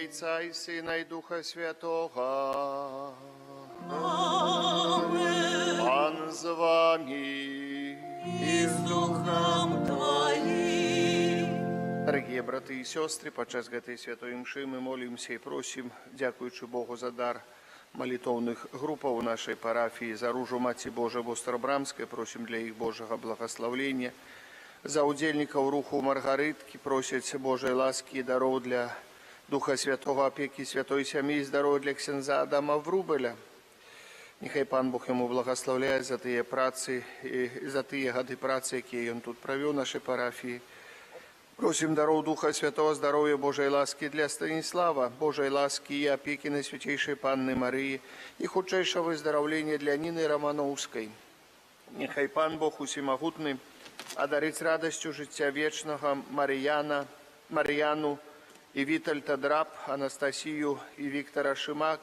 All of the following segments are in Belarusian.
Отца и Сына и Духа Святого. Аминь. Пан з вами. И с Духом Твоим. Дорогие браты и сестры, подчас гэтай святой мши мы молимся и просим, дякуючи Богу за дар молитовных группаў у нашей парафии, за ружу Маці Божией в Острабрамской, просим для их Божьего благословения, за удельников руху Маргаритки, просять Божьей ласки и даров для Духа Святого, опеки Святой Сям'ї, здоров'я для ксенза Адама Врубеля. Нехай Пан Бог йому благословляє за тие праці, за тие гады праці, які він тут провів в нашій парафії. Просим даров Духа Святого, здоровья, Божьей ласки для Станислава, Божьей ласки и опеки Найсвятейшей Панны Марии и худшейшего выздоровления для Нины Романовской. Нехай Пан Бог усемогутный одарить радостью життя вечного Мар'яну и Витальта Драб, Анастасию и Виктора Шимак,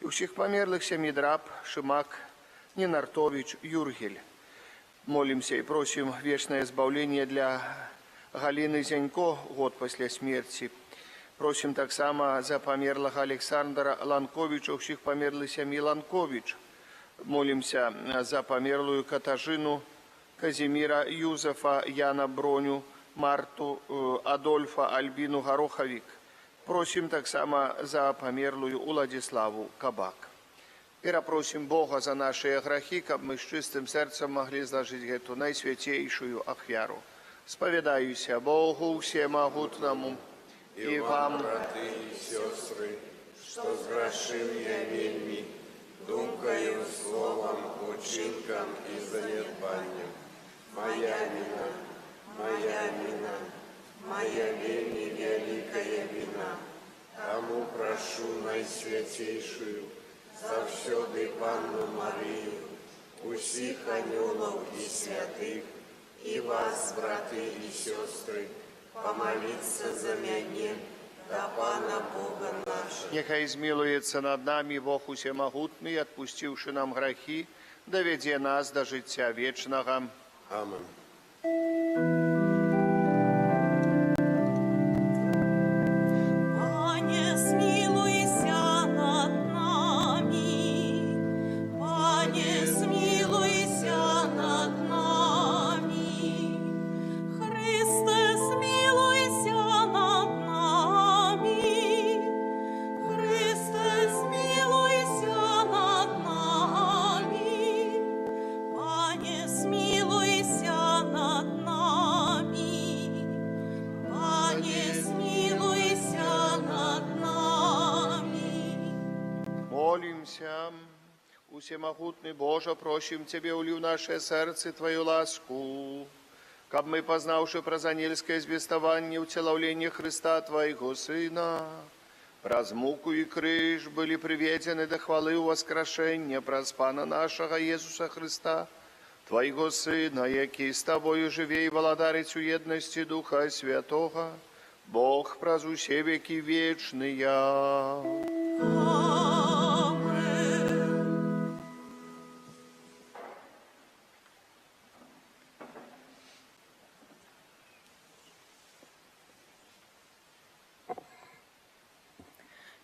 и всех померлых семьи Драб, Шимак, Нинартович, Юргель. Молимся и просим вечное избавление для Галины Зянько, год после смерти. Просим так само за померлого Александра Ланковича, всех померлых семьи Ланкович. Молимся за померлую Катажину, Казимира Юзефа, Яна Броню, Марту, Адольфа, Альбину Гороховик. Просим так само за померлую Владиславу Кабак. И просим Бога за наши грехи, как мы с чистым сердцем могли сложить эту наисвятейшую ахвяру. Споведаюся Богу всемогутному и вам, браты и сестры, что сгрешил я вельми, думкою, словом, учинком и занедбанием. Моя вина, моя вельми великая вина. Тому прошу Найсвятейшую, завсёды Панну Марию, усіх анёлов и святых, и вас, браты и сестры, помолиться за меня, да Пана Бога нашего. нехай змилуется над нами Бог усемогутный, отпустивший нам грехи, доведе нас до життя вечного. Аминь. Пане, смилуйся над нами. Пане, смилуйся над нами. Христе, смилуйся над нами. Христе, смилуйся над нами. Пане, смилуйся над нами. Пане, смилуйся над нами. Молимся. Усемогутный Боже, просим Тебе, ули в наше сердце Твою ласку, как мы, познавши про занельское звестование утеловления Христа Твоего Сына, праз муку и крыж были приведены до хвалы у воскрешения праз Пана нашего Иисуса Христа, Твоего Сына, який с Тобою живе и владарить у едности Духа Святого, Бог праз усе веки вечные. Аминь.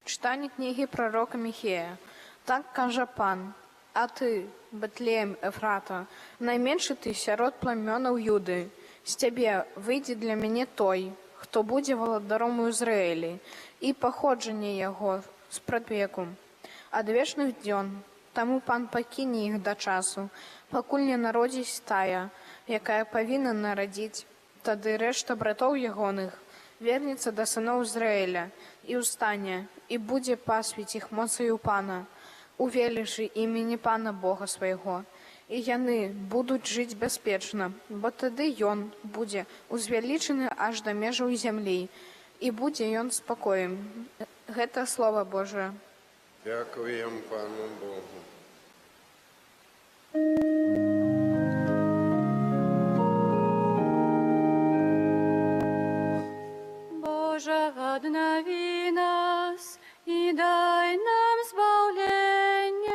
Читання книги пророка Михея. Так каже Пан: «А ты, Бетлеем Ефрата, найменший ты сярод племёнаў Юды, з цябе выйдзе для мяне той, хто будзе валадаром у Ізраілі, і паходжанне яго спрад веку, ад вечных дзён. Таму Пан пакіне іх да часу, пакуль не народзіць тая, якая павінна нарадзіць. Тады рэшта братоў ягоных вернецца да сыноў Ізраіля і ўстане, і будзе пасвіць іх моцаю Пана, у велічы імені Пана Бога свайго. І яны будуць жыць бяспечна, бо тады ён будзе узвялічаны аж да межаў зямлі, і будзе ён спакоем». Гэта Слова Божие. Дякуем Пану Богу. Боже, однови нас и дай нам избавление.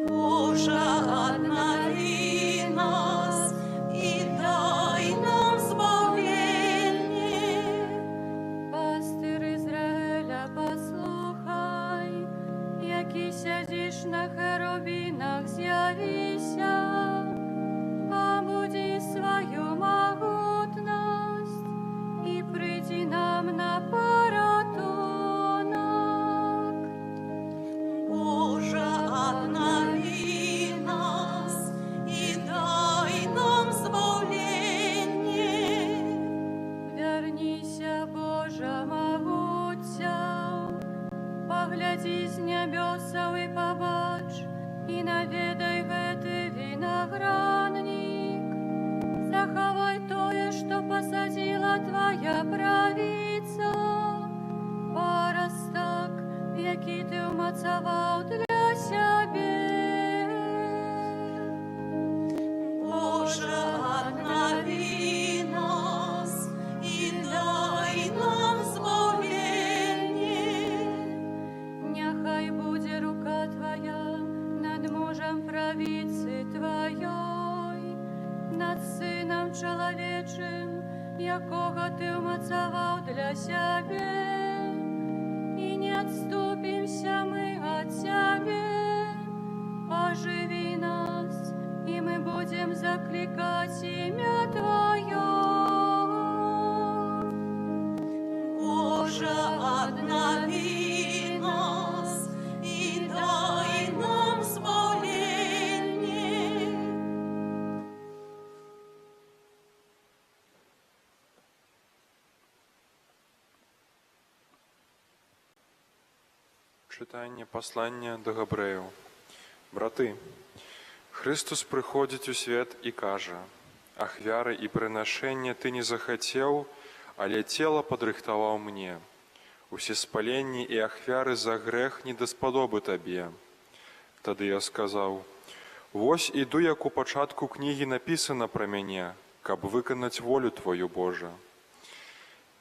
Боже, обнови нас и дай нам избавление. Пастырь Израиля, Боже, обнови нас и дай нам збавление. Няхай буде рука Твоя над мужем правицы Твоей, над Сыном Человечим, якого Ты умацаваў для Себе. И не отступимся мы от Тебе, оживи нас, и мы будем закликать имя Твое. Боже, обнови нас и дай нам збавление. Читання послання до Габреїв. Брати, Христос приходить у свет і каже: «Ахвяры і приношення ти не захотів, але тіло подрихтував мне. Усі спалення і ахвяры за грех не дасподоби табе». Тады я сказав: «Вось іду, як у пачатку кнігі написано про мяне, каб выканаць волю Твою, Божа».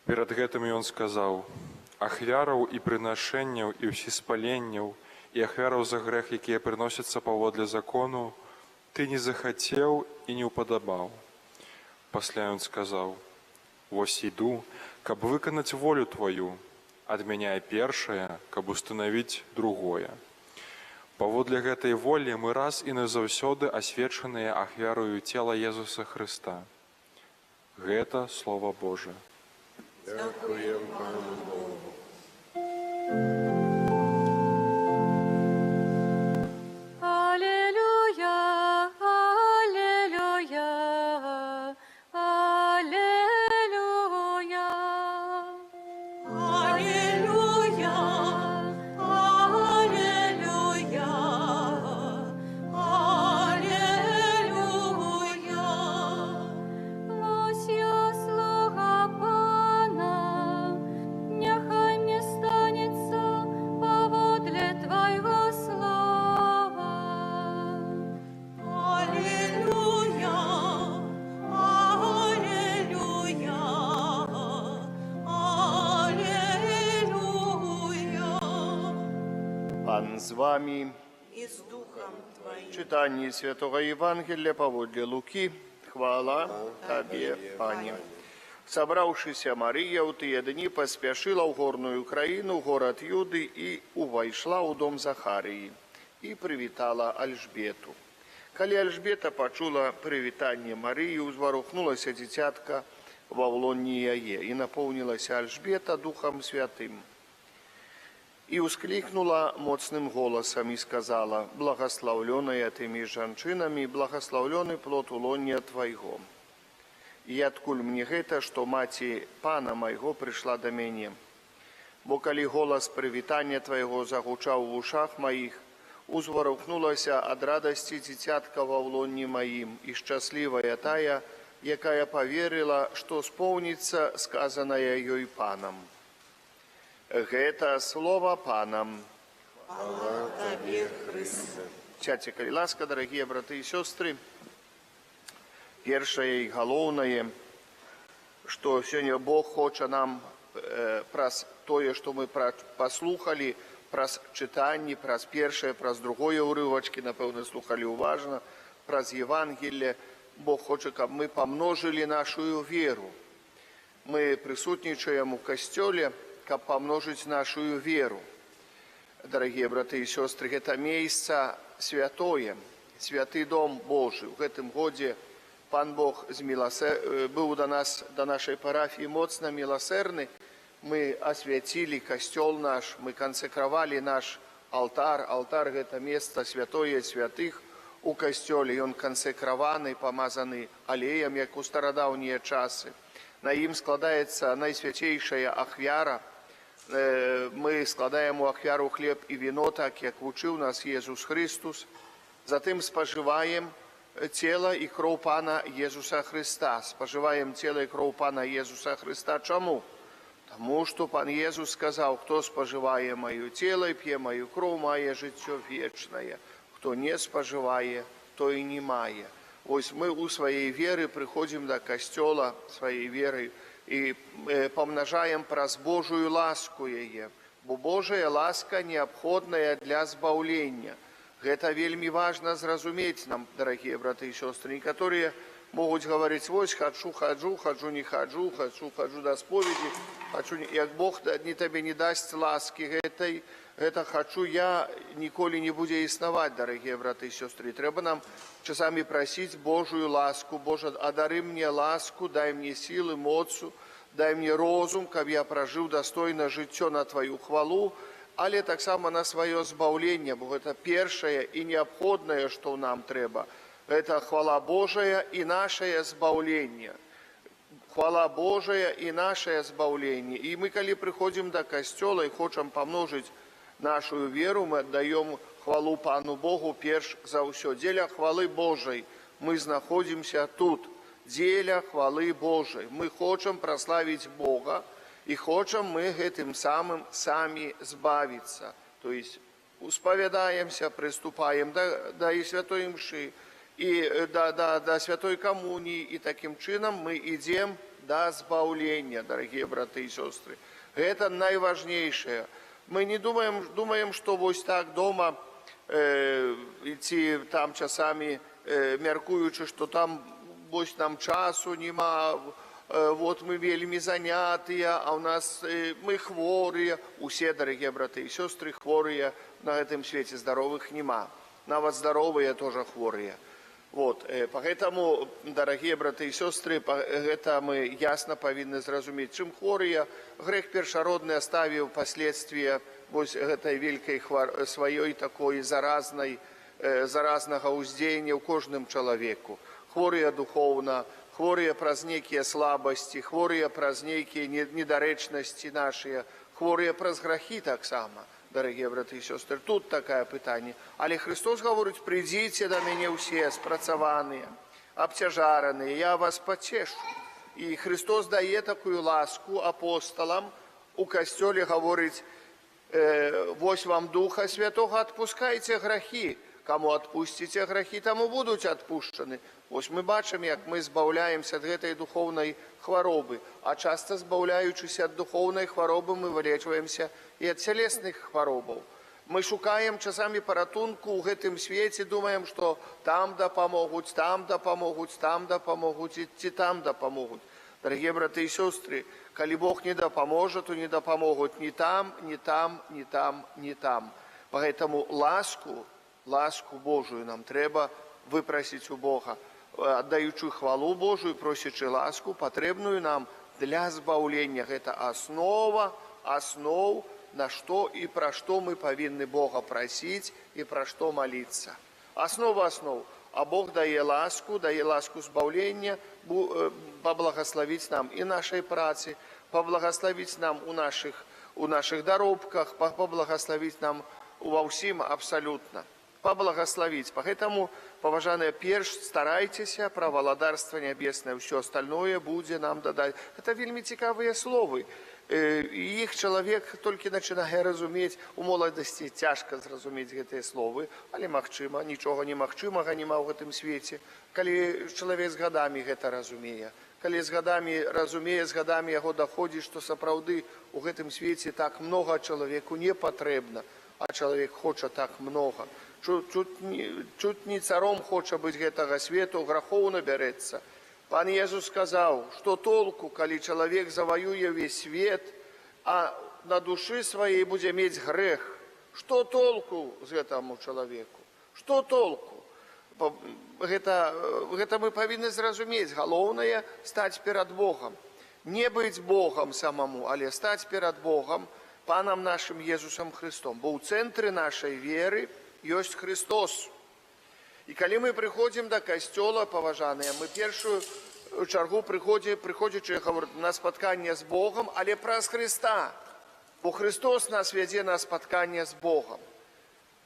Перад гэтым ён сказаў: «Ахвяраў і прынашэнняў і ўсеспаленняў і ахвяраў за грэх, якія прыносяцца паводле закону, ты не захацеў і не ўпадабаў». Пасля ён сказаў: «Вось іду, каб выканаць волю Твою, адмяняй першае, каб устанавіць другое». Паводле гэтай волі мы раз і назаўсёды асвечаныя ахвярою цела Езуса Хрыста. Гэта Слова Божие. Дякуємо Пану Богу. Аллилуйя, аллилуйя, аллилуйя. Аллилуйя, аллилуйя, аллилуйя. Ось я слуга Пана, няхай мне станется поводле Твоего слова. Аллилуйя, аллилуйя, аллилуйя. Пан з вами. И с Духом Твоим. Читання Святого Євангелія паводле Луки. Хвала Табе, Пане. Собравшися Мария у тыя дні паспяшыла ў горную краіну, горад Юды, і увайшла ў дом Захарыі і прывітала Альжбету. Калі Альжбета пачула прывітанне Марыі, узварухнулася дзіцятка ва ўлонні яе, і напоўнілася Альжбета Духам Святым. І ўсклікнула моцным голасам і сказала: «Благаслаўлёная ты між жанчынамі, благаслаўлёны плод улоння Твайго. І адкуль мне гэта, што маці Пана майго прыйшла да мяне? Бо калі голас прывітання Твайго загучаў у вушах маіх, узварухнулася ад радасці дзіцятка ва ўлонні маім, і шчаслівая тая, якая паверыла, што споўніцца сказанае ёй Панам». Гэта слова Панам. Хвала Табе, Христе. Сядьце, калі ласка, дарагія браты і сёстры. Першае і галоўнае, што сёння Бог хоча нам праз тое, што мы паслухалі, праз чытанні, праз першае, праз другое ўрывачкі, напэўна, слухалі уважна, праз Евангелие, Бог хоча, каб мы памножылі нашу веру. Мы прысутнічаем у касцёле, каб памножыць нашу веру. Дарагія браты і сёстры, гэта месца святое, святы дом Божы. У гэтым годзе Пан Бог быў да нашай парафіі моцна міласэрны. Мы асвяцілі касцёл наш, мы кансекравалі наш алтар. Алтар – гэта месца святое святых у касцёле. Ён кансекраваны, памазаны алеем, як у старадаўнія часы. На ім складаецца найсвяцейшая ахвяра. Мы складаем у ахвяру хлеб і віно, так як вучыў нас Езус Христус. Затым спажываем цела і кроў Пана Езуса Христа. Спажываем цела і кроў Пана Езуса Христа. Чаму? Таму, што Пан Езус сказаў: «Хто спажывае маё цела і п'е маю кроў, мае жыццё вечнае. Хто не спажывае, той не мае». Вось мы у сваёй веры прыходзім да касцёла сваёй веры і памнажаем праз Божую ласку яе, бо Божая ласка неабходная для збаўлення. Гэта вельмі важна зразумець нам, дарагія браты і сёстры. Некаторыя могуць гаварыць: вось хаджу, не хаджу, хаджу да споведзі, як Бог табе не дасць ласкі гэтай, гэта хачу я, ніколі не будзе існаваць, дарагія браты і сёстры. Трэба нам часамі прасіць Божую ласку: Божа, адары мне ласку, дай мне сілы, моцу, дай мне розум, каб я пражыў дастойна жыццё на тваю хвалу, але таксама на сваё збаўленне, бо гэта першае і неабходнае, што нам трэба. Гэта хвала Божая і нашае збаўленне. Хвала Божая і нашае збаўленне. І мы, калі прыходзім да касцёла і хочам памножыць нашу веру, мы аддаём хвалу Пану Богу перш за ўсё. Дзеля хвалы Божай мы знаходзімся тут. Дзеля хвалы Божай. Мы хочам праславіць Бога і хочам мы гэтым самым самі збавіцца. То есть успавядаемся, прыступаем да і святой імшы, і да святой камуніі, і такім чынам мы ідзем да збаўлення, дарагія браты і сёстры. Гэта найважнейшае. Мы не думаем, што вось так дома ці там часамі мяркуючы, што там вось нам часу нема, вот мы вельмі занятыя, а ў нас мы хворыя. Усе, дарагія браты і сёстры, хворыя на гэтым свеце, здаровых нема. Нават здаровыя тоже хворыя. Вот, поэтому, дорогие браты и сестры, это мы ясно повинны зразумець. Чым хворыя, грех першародны оставіў последствия вось гэтай великой сваёй такой заразнага ўздзеяння ў кожным чалавеку. Хворыя духоўна, хворыя праз нейкія слабасці, хворыя праз нейкія недарэчнасці нашыя, хворыя праз грахі таксама. Дорогие браты и сестры, тут такое пытанне. Але Христос говорит: придите до меня все спрацаванные, обтяжаранные, я вас потешу. И Христос дает такую ласку апостолам. У костеле говорит: вось вам Духа Святого, отпускайте грехи. Кому отпустите грехи, тому будут отпущены. Вось мы бачым, як мы збаўляемся ад гэтай духовнай хваробы, а часто збаўляючыся ад духовнай хваробы мы вылечваемся і ад цялесных хваробаў. Мы шукаем часамі паратунку ў гэтым свеце, думаем, што там дапамогуць, там дапамогуць, там дапамогуць, ці там дапамогуць. Дарагія браты і сёстры, калі Бог не дапаможа, то не дапамогуць ні там, ні там, ні там, ні там. Поэтому ласку Божию нам трэба выпрасіць у Бога, аддаючы хвалу Божию, просячы ласку, патрэбную нам для збаўлення. Гэта основа основ, на што і пра што мы павінны Бога прасіць і пра што маліцца. Основа основ. А Бог дае ласку збаўлення, паблагаславіць нам і нашай працы, паблагаславіць нам у наших даробках, паблагаславіць нам ва ўсім абсалютна. Паблагаславіць. Поэтому, паважаныя, перш старайцеся пра валадарства нябеснае, ўсё остальное будзе нам дадаць. Это вельмі цікавыя словы. Іх чалавек толькі пачынае разумець. У моладасці цяжка зразумець гэтыя словы, але магчыма, нічога немагчымага няма ў гэтым свеце. Калі чалавек з гадамі гэта разумее, калі з гадамі разумее, з гадамі яго даходзіць, што сапраўды у гэтым свеце так многа чалавеку не патрэбна, а чалавек хоча так многа. Чуть не царом хоча быць гэтага свету, грахоў набярэцца. Пан Езус сказаў, што толку, калі чалавек заваюе весь свет, а на душы сваей будзе мець грэх. Што толку з гэтаму чалавеку? Што толку? Гэта мы павінны зразумець. Галоўнае стаць перад Богам. Не быць Богам самому, але стаць перад Богам, Панам нашим Езусам Христом. Бо ў цэнтры нашай веры ёсць Христос. І калі мы прыходзім да касцёла, паважаныя, мы першую чаргу прыходзячы на спатканне з Богам, але праз Христа. Бо Христос нас вядзе на спатканне з Богам.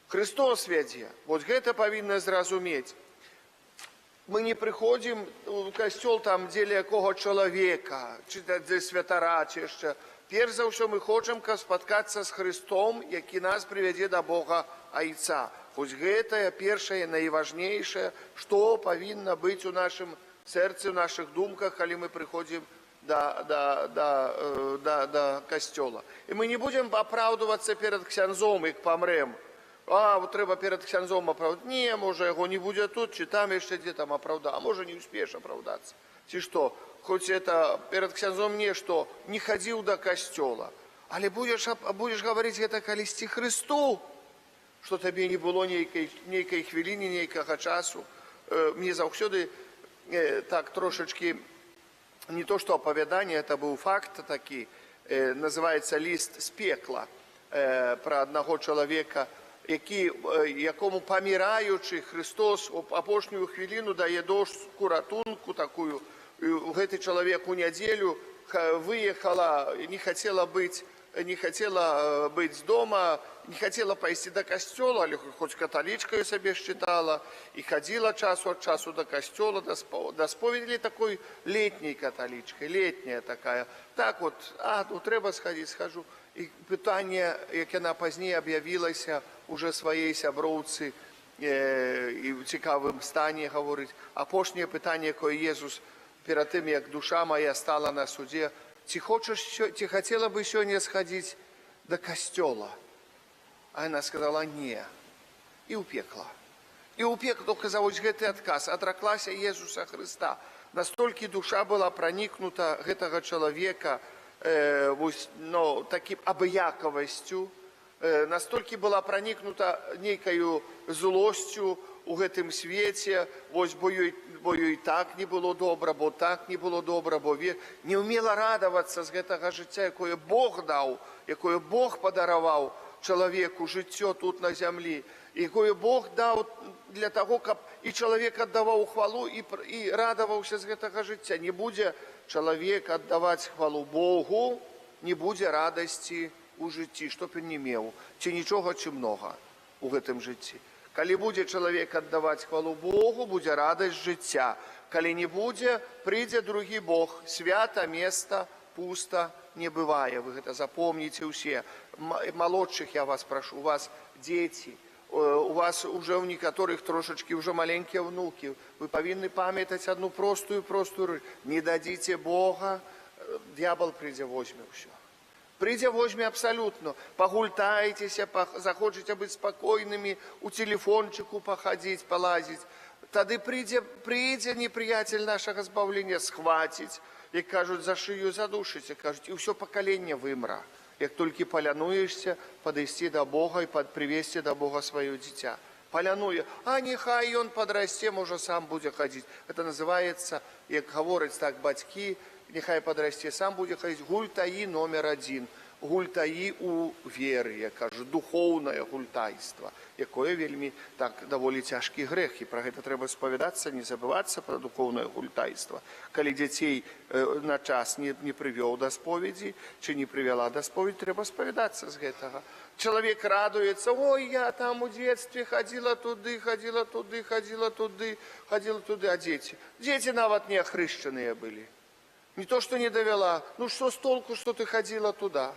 Христос вядзе. Вот гэта павінна зразумець. Мы не прыходзім у касцёл там дзеля якога чалавека, ці дзеля святара, ці яшчэ. Перш за ўсё мы хочам спаткацца з Христом, які нас прывядзе да Бога Айца. Хоць гэтае першае, найважнейшае, што павінна быць у нашым сэрцы, у нашых думках, калі мы прыходзім да касцёла. І мы не будзем апраўдвацца перад ксяндзом, як памрэм. Вот трэба перад ксяндзом апраўдаць. Не, можа, яго не будзе тут, ці там яшчэ дзе там апраўда. А можа, не успееш апраўдацца. Ці што? Хоць это перад ксяндзом нешто, не хадзіў да касцёла. Але будзеш гаварыць гэта калісьці Хрысту, што табе не было нейкай хвіліны, нейкага часу. Мне заўсёды так трошачки, не то что оповедание, это был факт такой, называется «Лист з пекла», про одного человека, якому помираючи Христос в апошнюю хвилину дае дошку, ратунку такую. И этот человек у неделю выехала, не хотела быть дома, не хотела пойти до костела, але хоть католичкой себе считала, и ходила час от часу до костела, до споведи такой летней католичкой, летняя такая. Так вот, ну треба сходить, схожу. І питання, яке вона пізніше об'явилося уже своїй сябровці і в цікавому стані говорить. Апошнє питання, яке Єсус перед тим, як душа моя стала на суді, ти хотіла би сьогодні сходити до костела? А вона сказала ні. І упекла. І упекла, тільки за ось цей отказ. Отреклася Єсуса Христа. Настільки душа була проникнута этого чоловіка, таким абыякавасцю, настолькі была пранікнута нейкаю злосцю у гэтым свеце, бо ёй так не было добра, бо так не было добра, бо не ўмела радавацца з гэтага жыцця, якое Бог даў, якое Бог падараваў чалавеку жыццё тут на зямлі, якое Бог даў для таго, каб і чалавек аддаваў хвалу і радаваўся з гэтага жыцця. Не будзе чалавек аддаваць хвалу Богу, не будзе радасці у жыцці, што б ён не меў, ці нічога, ці многа у гэтым жыцці. Калі будзе чалавек аддаваць хвалу Богу, будзе радасць жыцця. Калі не будзе, прыйдзе другі Бог. Свята места пуста не бывае. Вы гэта запомніце ўсе. Малодшых я вас прашу, у вас дзеці, у вас уже у некоторых трошечки уже маленькие внуки. Вы повинны памятать одну простую речь. Не дадите Бога, дьявол придя возьме все. Придя возьме абсолютно. Погультайтеся, захочете быть спокойными, у телефончику походить, полазить. Тады придя неприятель нашего избавления схватить, и кажут, за шию задушите, кажут, и все поколение вымра. Як толькі палянуешься, падысці да Бога і прывесці да Бога сваё дзіця. Палянуе, а нехай ён падрасце, можа сам будзе хадзіць. Это называецца, як гавораць так бацькі, нехай падрасце, сам будзе хадзіць. Гультаі номер 1. Гультаі у веры, я кажу, духоўнае гультайства, якое вельмі так даволі цяжкі грэх. І пра гэта трэба спавядацца, не забывацца пра духоўнае гультайства. Калі дзяцей на час не прывёў да споведзі, ці не прывяла да споведзі, трэба спавядацца з гэтага. Чалавек радуецца, ой, я там у дзецтве хадзіла туды, а дзеці? Дзеці нават не ахрышчаныя былі. Не то, што не давяла, ну што з толку, што ты хадзіла туда?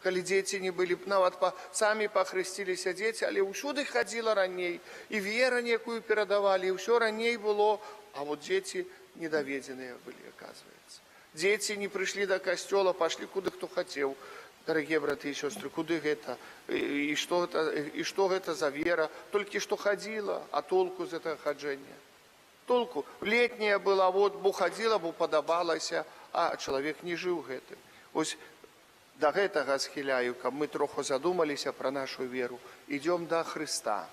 Калі дзеці не былі, нават самі пахрысціліся дзеці, але ўсюды хадзіла раней, і вера некую перадавалі, і ўсё раней было, а вот дзеці недаведзеныя былі, оказывается. Дзеці не прыйшлі да касцёла, пашлі куды хто хацеў. Дарагія браты і сёстры, куды гэта? І што гэта за вера? Толькі што хадзіла, а толку з гэтага хаджэння? Толку. Летняя была, вот, бо хадзіла, бо падабалася, а чалавек не жыў гэтым. Ось да гэтага схіляю, каб мы троху задумаліся пра нашу веру. Ідём да Хрыста.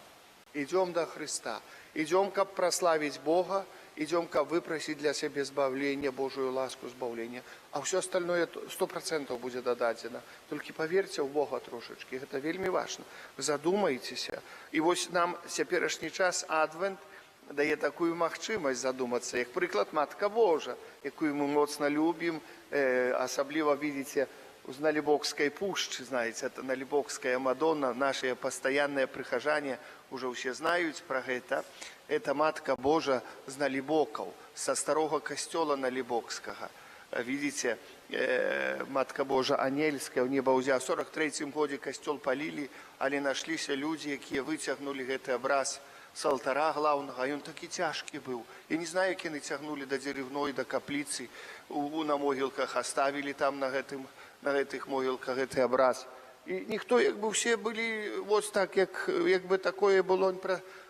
Ідём да Хрыста. Ідём, каб праславіць Бога, ідём, каб выпрасіць для сябе збавлення, Божую ласку збаўлення. А ўсё остальное 100% будзе дададзена. Толькі паверце ў Бога трошачкі. Гэта вельмі важна. Задумайцеся. І вось нам цяперашні час адвент дае такую магчымасць задумацца, як прыклад Матка Божа, якую мы моцна любім, асабліва видите в Налибокской пушче, знаете, это Налибокская Мадонна, наши постоянные прихожане уже все знают про это. Это Матка Божа з Налибоков, со старого костела Налибокского. Видите, Матка Божа Анельская в небо ўзяла. В 43-м годзе касцёл палілі, але нашліся людзі, якія выцягнулі гэты абраз с алтара главнага, і ён такі цяжкі быў. Я не знаю, як яны цягнулі да дзеревной, да капліцы, на могілках оставілі там на гэтых могілках гэты абраз. І ніхто, як бы все былі вот так, як бы такое было.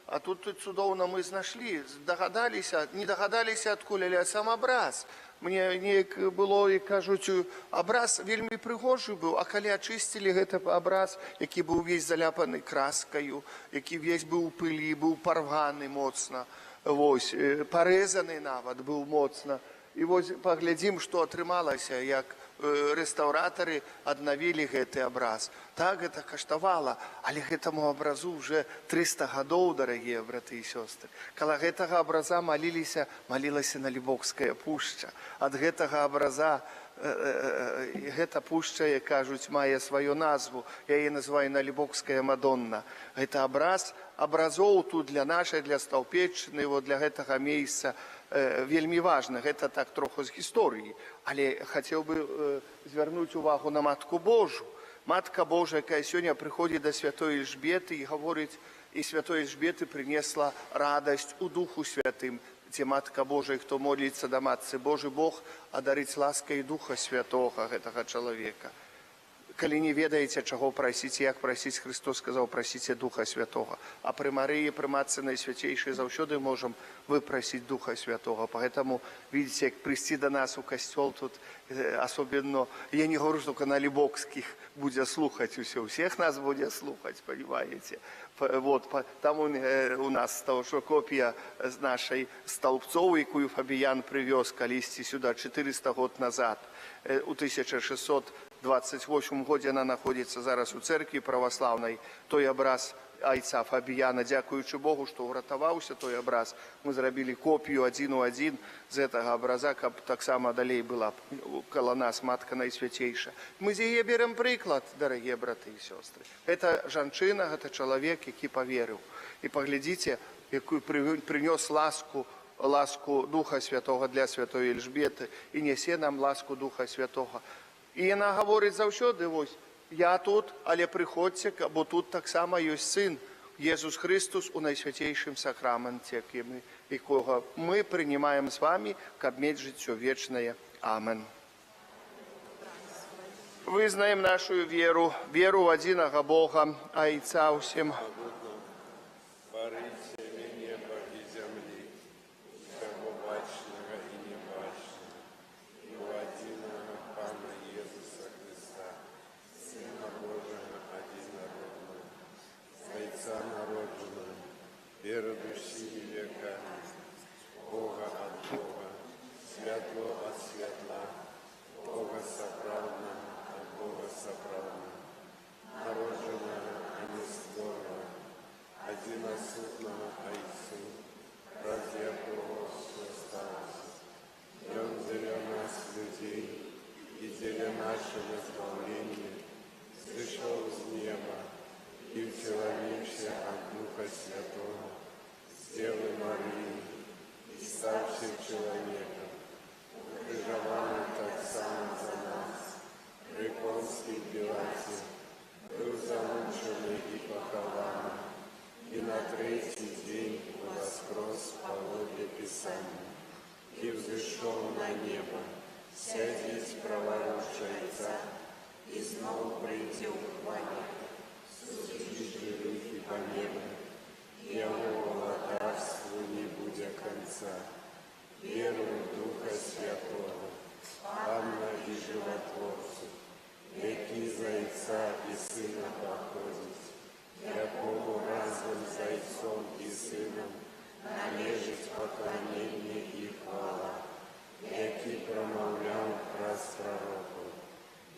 А тут цудоўна мы знайшлі, дагадаліся, не дагадаліся адкуль, але сам абраз. Мне неяк было, і кажуць, абраз вельмі прыгожы быў, а калі ачысцілі гэты абраз, які быў увесь заляпаны краскаю, які увесь быў у пылі, быў парваны моцна, вось, парэзаны нават быў моцна. І вось паглядзім, што атрымалася, як рэстаўратары аднавілі гэты абраз. Так гэта каштавала, але гэтаму абразу уже 300 гадоў, дарагія браты і сёстры. Каля гэтага абраза малілася Налібокская пушча. Ад гэтага абраза гэта пушча, як кажуць, мае сваю назву. Я яе называю Налібокская Мадонна. Гэта абраз абразоў тут для нашай, для Стаўпеччыны, для гэтага месца вельмі важна. Гэта так троху з гісторыі. Але хацеў бы звярнуць увагу на Матку Божу. Матка Божа, якая сёння прыходзіць да святой Эльжбеты і гаворыць, і святой Эльжбеты прынесла радасць у Духу Святым. Дзе Матка Божа, і хто моліцца да Матцы Божы, Бог адарыць ласкай Духа Святога гэтага чалавека. Калі не ведаеце, чаго прасіць, як прасіць, Христос сказаў, прасіце Духа Святога. А пры Марыі, пры Матцы Найсвяцейшай заўсёды можам выпрасіць Духа Святога. Поэтому, видите, як прийти до нас у костел, тут особенно, я не говорю, что Налібокских буде слухать все, всех нас буде слухать, понимаете. Вот, там у нас того, что копия з нашей Столбцовой, якую Фабіян привез колісті сюда 400 год назад, у 1628 году она находится зараз у церкви православной, той образ айца Фабіяна, дякуючи Богу, што ўратаваўся той абраз. Мы зрабілі копію адзін у адзін з гэтага абраза, каб таксама далей была каля нас Матка Найсвяцейшая. Мы з яе берем прыклад, дарагія браты і сёстры. Гэта жанчына, гэта чалавек, які паверыў. І паглядзіце, якую прынёс ласку Духа Святога для святой Эльжбеты і нясе нам ласку Духа Святога. І яна гаворыць заўсёды, вось, я тут, але прыходзьце, бо тут таксама ёсць Сын, Езус Христос у Найсвяцейшым сакраменце, якога мы прынимаем з вами, каб мець жыццё вечнае. Амен. Вызнаем нашу веру в адзінага Бога, Айца ўсім. Вера души и века, Бога от Бога, светло от светла, Бога соправдного от Бога соправдного, народженного, а не створного, одиносутного Айцу, разъятого осталось. И Он для нас, людей, и для нашего избавления, сошел с неба и втеломивший от Духа Святого, с Девы Марии, и ставший человеком, крыжованный так само за нас, при Понтии Пилате, был замученный и похованный, и на третий день воскрес по воле Писания, и взошел на небо, сядет праворуч Отца, и снова придет в хвале, судить живых и померных, и Его царству не будет конца. Верую в Духа Святого, Анна и Животворцу, які за Отца и Сына походит, якому разом с Отцом и Сыном належит поклонение и хвала, який промовлял раз пророков.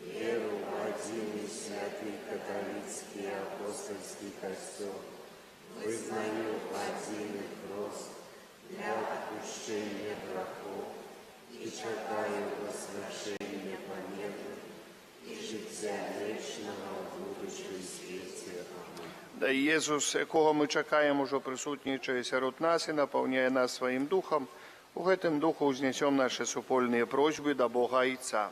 Веру в один и святый католический апостольский костел, вызнаю один и крест для отпущения грехов и чекаю возвращения по небу и життя вечного в будущем світі. Да Єсус, якого ми чекаємо, уже присутній серед нас і наповняє нас своїм духом, У гэтым духу ўзнесём нашы супольныя просьбы да Бога Айца.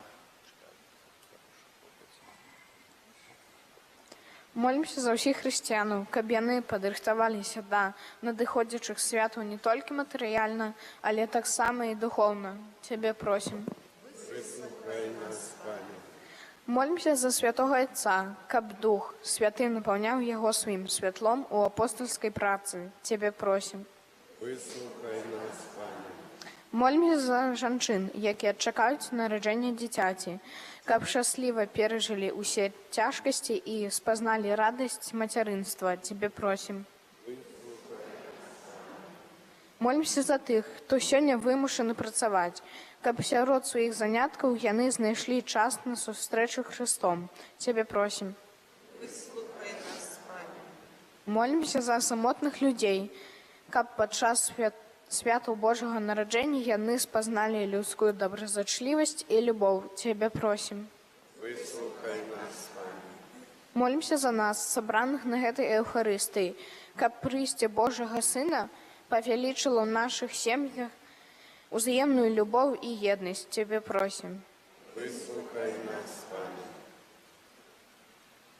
Молімся за ўсіх хрысціянаў, каб яны падрыхтаваліся да надыходзячых святаў не толькі матэрыяльна, але таксама і духоўна. Цябе просім. Выслухай нас, Пане. Молімся за святога Отца, каб Дух Святы напаўняў яго сваім святлом у апостольскай працы. Цябе просім. Выслухай нас, Пане. Молімся за жанчын, якія чакаюць нараджэння дзіцяці, каб шчасліва перажылі ўсе цяжкасці і спазналі радасць мацярынства. Цябе просім. Молімся за тых, хто сёння вымушаны працаваць, каб сярод сваіх заняткаў яны знайшлі час на сустрэчу Христом. Цябе просім. Выслухай нас, Пане. Молімся за самотных людзей, каб падчас святаў Божага нараджэння яны спазналі людскую добразычлівасць і любоў. Цябе просім. Выслухай нас, Пане. Молімся за нас, сабраных на гэтай Еўхарыстыі, каб прыйсце Божага Сына павялічыла ў нашых сем'ях узаемную любоў і еднасць. Цябе просім. Выслухай нас, Пане.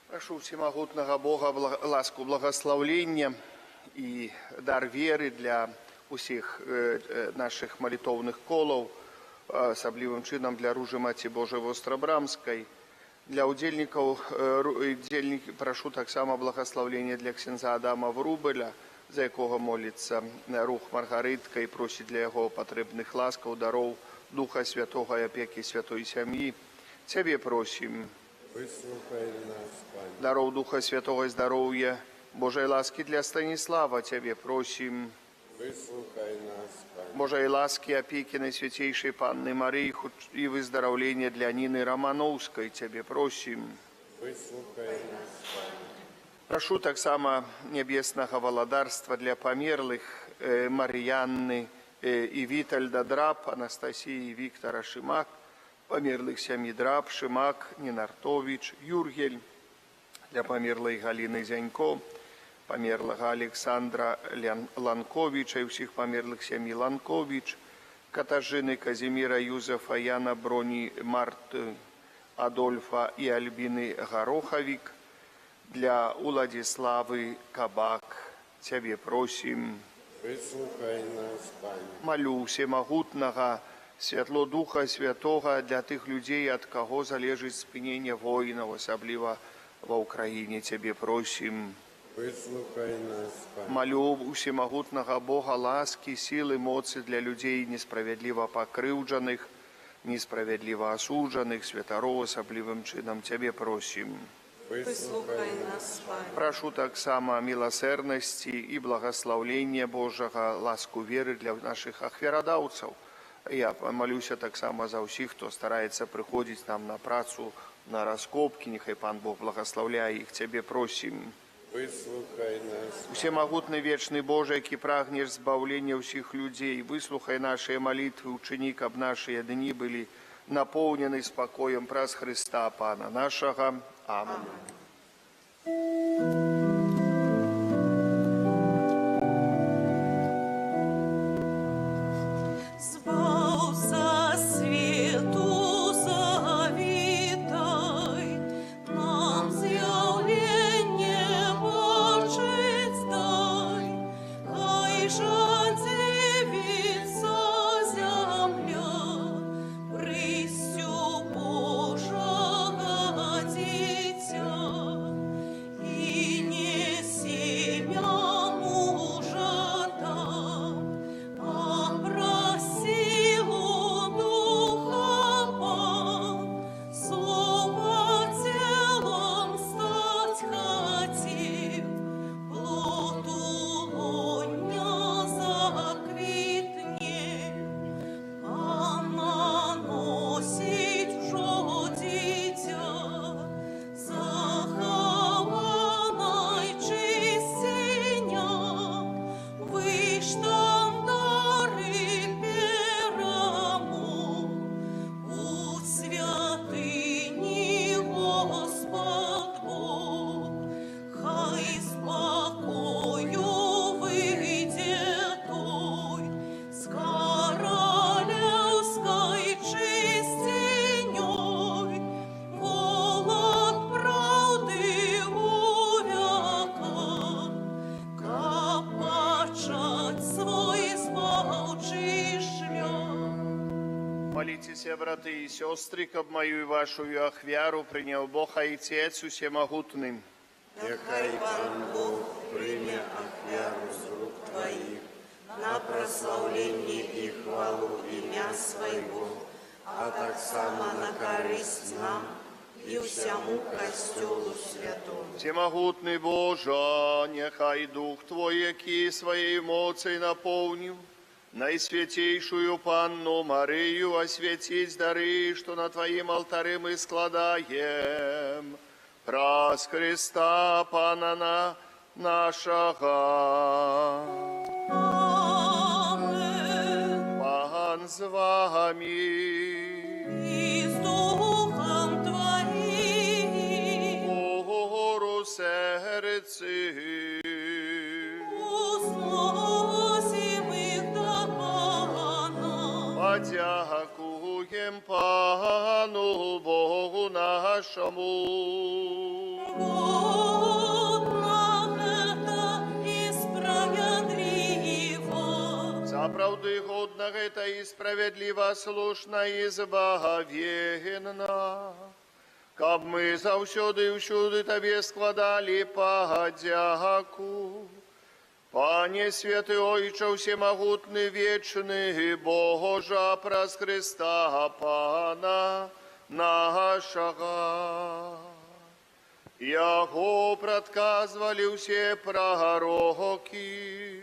Прашу всемагутнага Бога ласку благословлення і дар веры для усіх наших малітоўных колаў, асаблівым чынам для Ружы Маці Божай Вострабрамскай. Для удзельнікаў прашу таксама благословлення для ксяндза Адама Врубеля, за якога моліцца рух Маргарытка і просіць для яго патрэбных ласкаў, дароў, Духа Святога і апекі святой сям'і. Цябе просім. Выслухай нас, Пане. Дароў Духа Святога і здароўя, Божай ласкі для Станіслава. Цябе просім. Выслухай нас, Пане. Божай ласкі, апекі Найсвяцейшай Панны Марыі і выздараўлення для Ніны Рамановскай. Цябе просім. Выслухай нас, Пане. Прашу таксама нябеснага валадарства для памерлых Мар'янны і Вітальда Драб, Анастасіі і Віктара Шымак, памерлых сям'і Драб, Шымак, Ненартовіч, Юргель, для памерлай Галіны Зянько, памерлага Александра Ланковіча і ўсіх памерлых сям'і Ланковіч, Катажыны, Казіміра, Юзефа, Яна, Броні, Марты, Адольфа і Альбіны Гарохавік, для Уладзіславы Кабак. Цябе просім. Выслухай нас, Пане. Малю всемагутнага святло Духа Святога для тых людзей, ад каго залежыць спыненне войнаў, асабліва ва ўкраіне. Цябе просім. Выслухай нас, Пане. Малю усемагутнага Бога ласкі, сілы, моцы для людзей несправядліва пакрыўджаных, несправядліва асуджаных, святароў асаблівым чынам. Цябе просім. Выслухай нас, Пане. Прашу таксама міласэрнасці і благаслаўлення Божага, ласку веры для нашых ахвярадаўцаў. Я малюся таксама за ўсіх, хто стараецца прыходзіць нам на працу, на раскопкі. Няхай Пан Бог благаслаўляе іх. Цябе просім. Выслухай нас. Усемагутны вечны Божа, які прагнеш збаўлення ўсіх людзей, выслухай нашыя малітвы, учыні, каб нашыя дні былі напоўнены спакоем праз Хрыста Пана нашага. Амén. Збався світу завітай, нам з'явлення бачить дай, хай жадзе дивиться земля, пристю Божого дитя, і Молитеся, браты и сестры, каб мою и вашу ахвяру принял Бог Отец Всемогутный. Нехай Пан Бог прийме ахвяру з рук Твоїх на прославлення і хвалу ім'я Своєго, а так само на користь нам і всьому Костюлу Святому. Всемогутный Боже, нехай Дух Твой, який своей моцей наполнил Наисвятейшую Панну Марию, осветить дары, что на Твоим алтаре мы складаем. Прас Христа Пана нашего. Amen. Пан с вами. И с Духом Твоим. Гору сердцы. Возносим их до Пана. Подякуем Пану Богу нашему. Годно это и справедливо. За правды годно это и справедливо, слушно и избавенно. Каб мы завсёды и всюди Тебе складали подяку. Пане святый Ойче всемогутный, вечный Божа, праз Христа Пана нашего. Яго предказывали все пророки.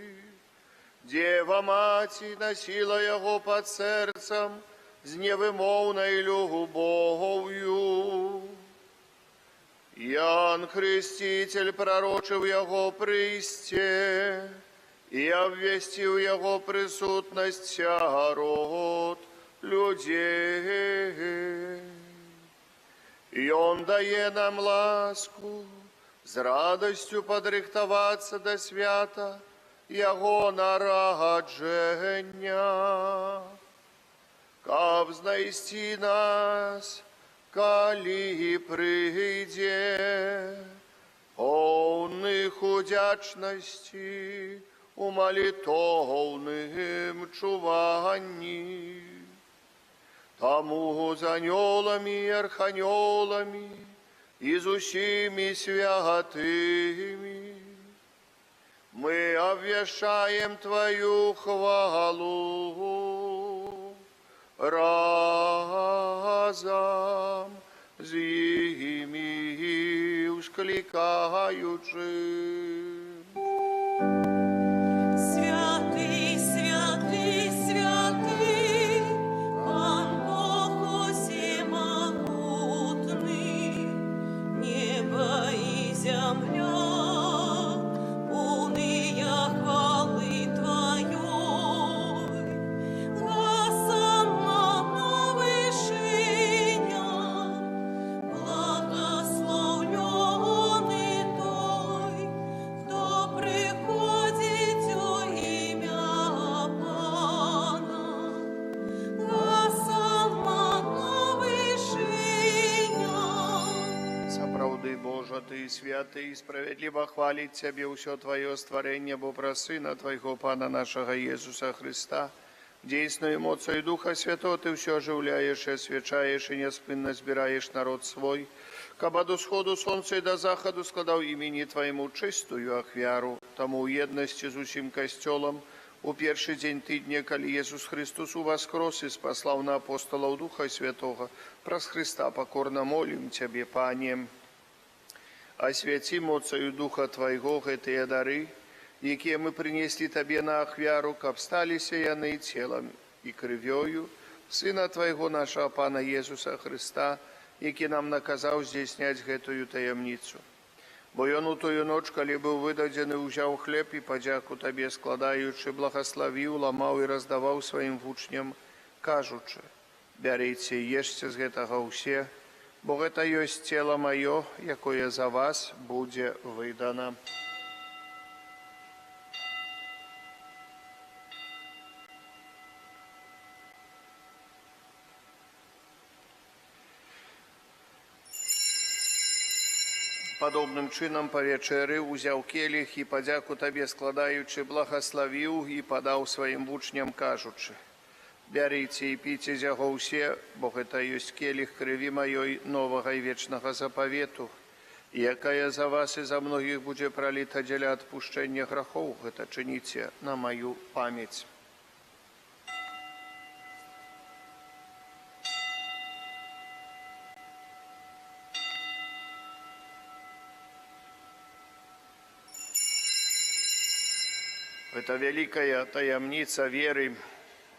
Дева Мати носила Его под сердцем с невымовной любовью. Иоанн Креститель пророчил Его присте и обвестил Его присутность вся род людей. И Он дає нам ласку с радостью подрихтоваться до свята Его народження, каб знайти нас, коли прийде, повних удячності у молитовним чуванні. Тому з аньолами і арханьолами і з усіми святими мы обвещаем Твою хвалу разом с ими ускликаючи. Святый, святый, святый, Пан Бог всемогутный, небо и земля. Ты святый и справедливо хвалить Тебе все Твое створение, бо про Сына Твоего, Пана нашего Иисуса Христа, действенную моцию Духа Святого Ты все оживляешь и освещаешь, и неспынно сбираешь народ свой, каба до сходу солнца и до заходу складал имени Твоему чистую ахвяру, тому у едности с усим костелом, у первый день тыдня, коли Иисус Христос у воскрес и спаслал на апостолов Духа Святого, прос Христа покорно молим Тебе, Пане. Освяти моцею Духа Твоего гэтыя дары, якія мы принесли Тебе на ахвяру, каб сталіся яны телом и крывёю Сына Твоего, нашего Пана Иисуса Христа, які нам наказаў здзейсняць гэтую таямніцу. Бо Ён у тую ноч, калі быў выдадзены, узяў хлеб і падзяку Табе складаючы, благословіў, ламаў і раздаваў сваім вучням, кажучы: бярыце і ешце з гэтага ўсе, бо гэта ёсць цела маё, якое за вас будзе выдана. Падобным чынам па вечэры узяў келіх і падзяку Табе складаючы, благословіў і падаў сваім вучням, кажучы: Бярыце і піце з яго ўсе, бо гэта ёсць келіх крыві маёй новага і вечнага запавету, якая за вас і за многіх будзе праліта дзеля адпушчэння грахоў. Гэта чыніце на маю памяць. Это великая таямница веры.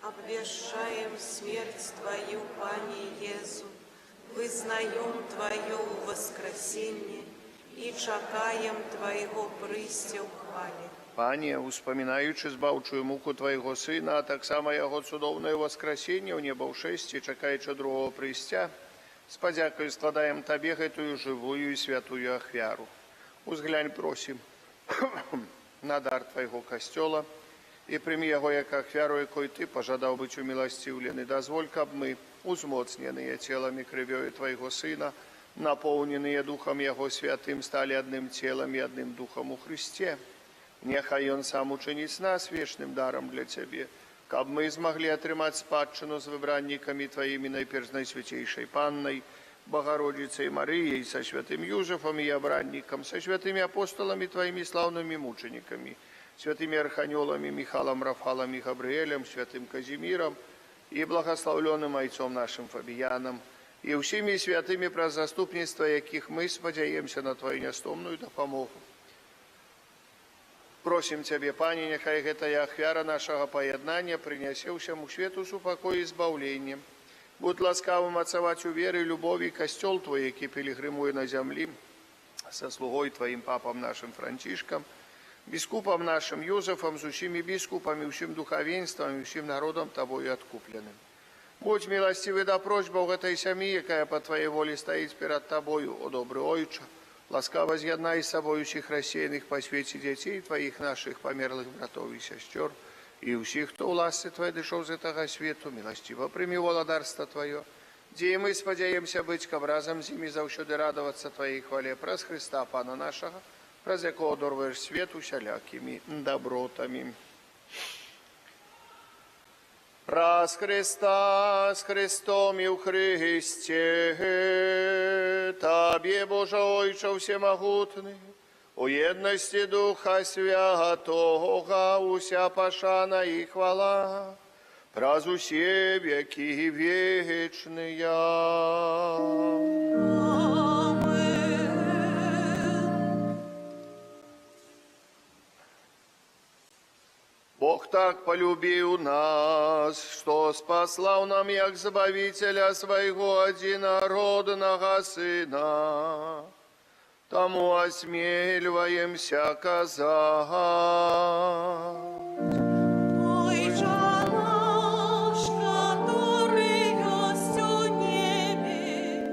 Обвещаем смерть Твою, Пане Иезу, вызнаем Твое воскресение и чакаем Твоего прыйсця ў хвале. Пане, успамінаючы збаўчую муку Твайго Сына, а таксама Яго цудоўнае воскресенне ў неба ў шэсці, чакаючы другого прыйсця, з падзякаю складаем Табе гэтую жывую і святую ахвяру. Узглянь, просім, на дар Твайго касцёла і прымі яго як ахвяру, якой Ты пажадаў быць уміласціўлены. Дазволь, каб мы, узмоцненыя целамі крывёю Твайго Сына, напоўненыя Духам Яго святым, сталі адным целам і адным Духам у Христе. Няхай Ён сам учыніць нас вечным дарам для Цябе, каб мы змаглі атрымаць спадчыну з выбраннікамі Тваімі, найперш Найсвяцейшай Паннай, Богородицей Марыяй, со святым Юзефом и обранником, со святыми апостолами Твоими славными мучениками, святыми арханелами Михалом, Рафалом и Габриэлем, святым Казимиром и благословленным отцом нашим Фабияном, и всеми святыми про заступництво, яких мы сподяемся на Твою нестомную допомогу. Просим Тебе, Пане, нехай гэтая ахвяра нашего поєднання принесе всему свету супокой и избавление. Будь ласкавым ацаваць у веры і любові касцёл Твой, які пілігрымуе на зямлі, са слугой Тваім папам нашим Францішкам, біскупам нашим Юзефом, з усімі біскупамі, усім духавенствам і усім народам Табою адкупленым. Будь милостивый да просьбаў гэтай сям'і, якая па Тваей волі стаіць перад Табою, о добры Ойча, ласкава з'яднай з сабою усіх рассеяных па свеце дзяцей Тваіх наших памерлых братоў і сясцёр, и усіх, хто ў ласцы Твоей дышоў з гэтага свету, милостиво прими владарство Твое, дзе і мы спадзяемся быць, каб разам з імі заўсёды радавацца Твоей хвале праз Христа Пана нашага, праз якого дорваеш свет усялякімі добротами. Праз Христа, с Христом и у Христе, Табе, Боже Ойче всемогутный, у єдності Духа Святого уся пошана і хвала, праз усе веки вечные. Бог так полюбил нас, что спаслал нам як Збавителя Своего одинородного Сына, тому осмеливаемся казать. Ойче наш, который есть у небе,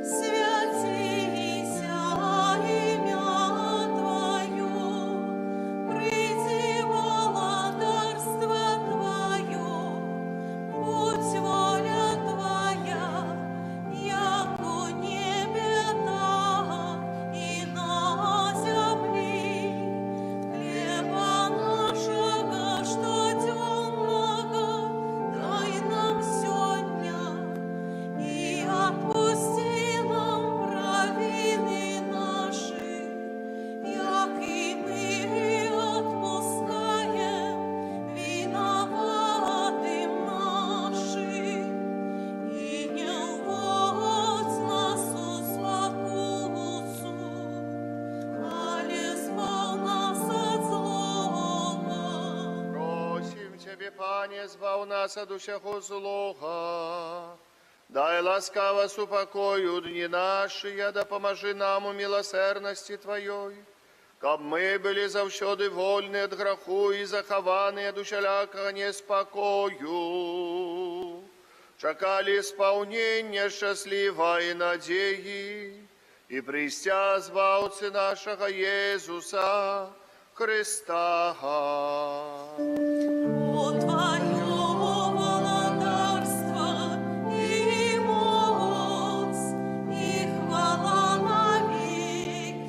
святися имя Твое, приди владарство Твое, будь воля Твоя, як у небе, так и на земле. Хлеба нашего штоденного дай нам сегодня, и отпусти нам провины наши, як и мы отпускаем виноватым нашим. И не вводь нас у злокусу, але збав нас от злого. Просим Тебе, Пане, збав нас от усякого злого. Дай ласкаво супокою дни наши, да поможи нам у милосердности Твоей, каб мы были завсёды вольны от граху и захованы от усялякого неспокою, чакали исполнения счастливой надеи и прийстя збавцы нашего Иисуса Христа. О Твое владарство и моц, и хвала навеки.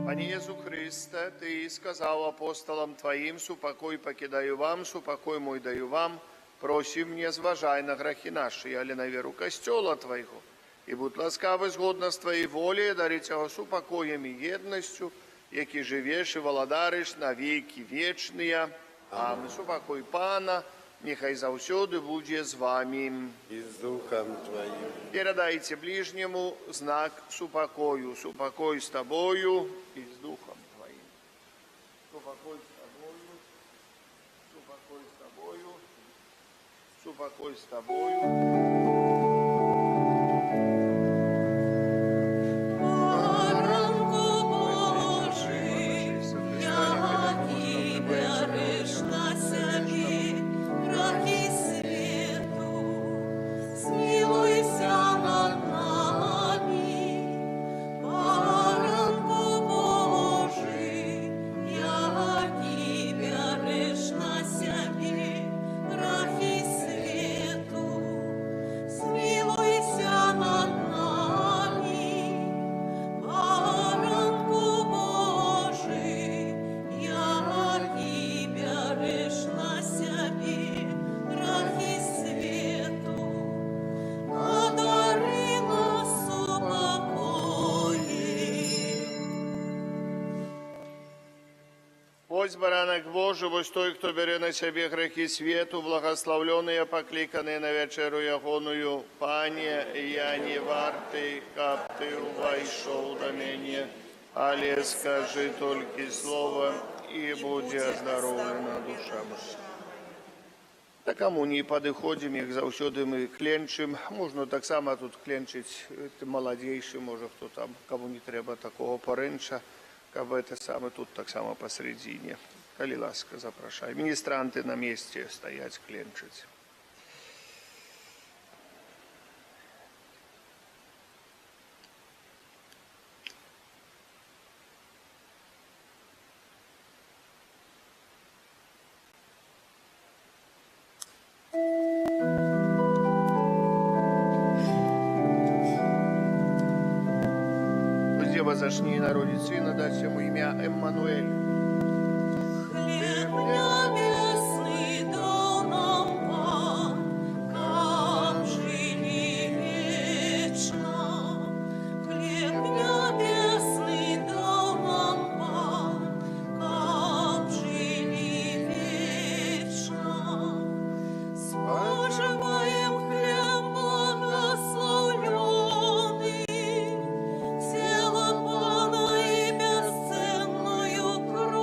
Пане Иисус Христе, Ты сказал апостолам Твоим: супокой покидаю вам, супокой мой даю вам, Просім, не зважай на грахи наші, але на віру костьола Твоего. І будь ласкавий згодно з Твоєю волею, дарить його з упокоєм і єдністю, які живеш і володариш на віки вічні. Амин. Супокой Пана, нехай завсюди буде з вами. и с Духом Твоим. Передайте ближнему знак супокою. Супокой с тобою и с Духом Твоим. Супокой с тобою, супокой с тобою, супокой с тобою. Поранку Божий, я Тебе на себе, раки свету, смилуйся над нами. Поранку Божий, я Тебя на себе, раки свету, смилуйся над нами. Поранку Божий, я Тебя на себе, раки свету, одари нас упокоем. Ось баранок Божий, ось той, хто бере на себе грехи світу, благословлений, покликаний на вечеру ягоную. Пане, я не вартий, каб ти увайшов до мене, але скажи тільки слово, і буде оздоровлена душа моя. Та кому не підходимо, їх завсюди ми кленчим. Можна так само тут кленчить молодейший, може хто там, кому не треба такого поренча, кабы это саме тут так само посередине. Коли ласка, запрошай. Министранты на месте стоять, кленчить. Дева зашни народить сына, дать ему имя Эммануэль. Хлеб небесный дал нам Пан, как жили вечно. Хлеб небесный дал нам Пан, как жили вечно. Споживаем хлеб благословленный, тело Пана и бесценную кровь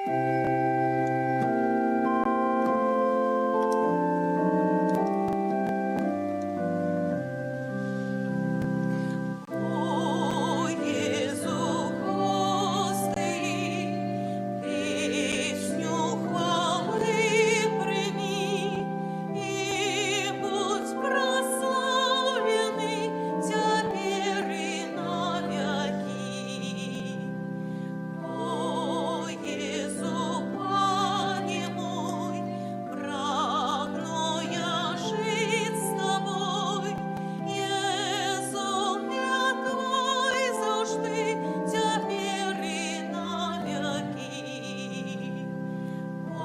О, Єзу, Господи, песню хвали прими, и будь прославленный теперь и навеки. О, Єзу, Пане мой, прагну я жить с Тобой, Єзу, я Твой завжди, теперь и навеки. О,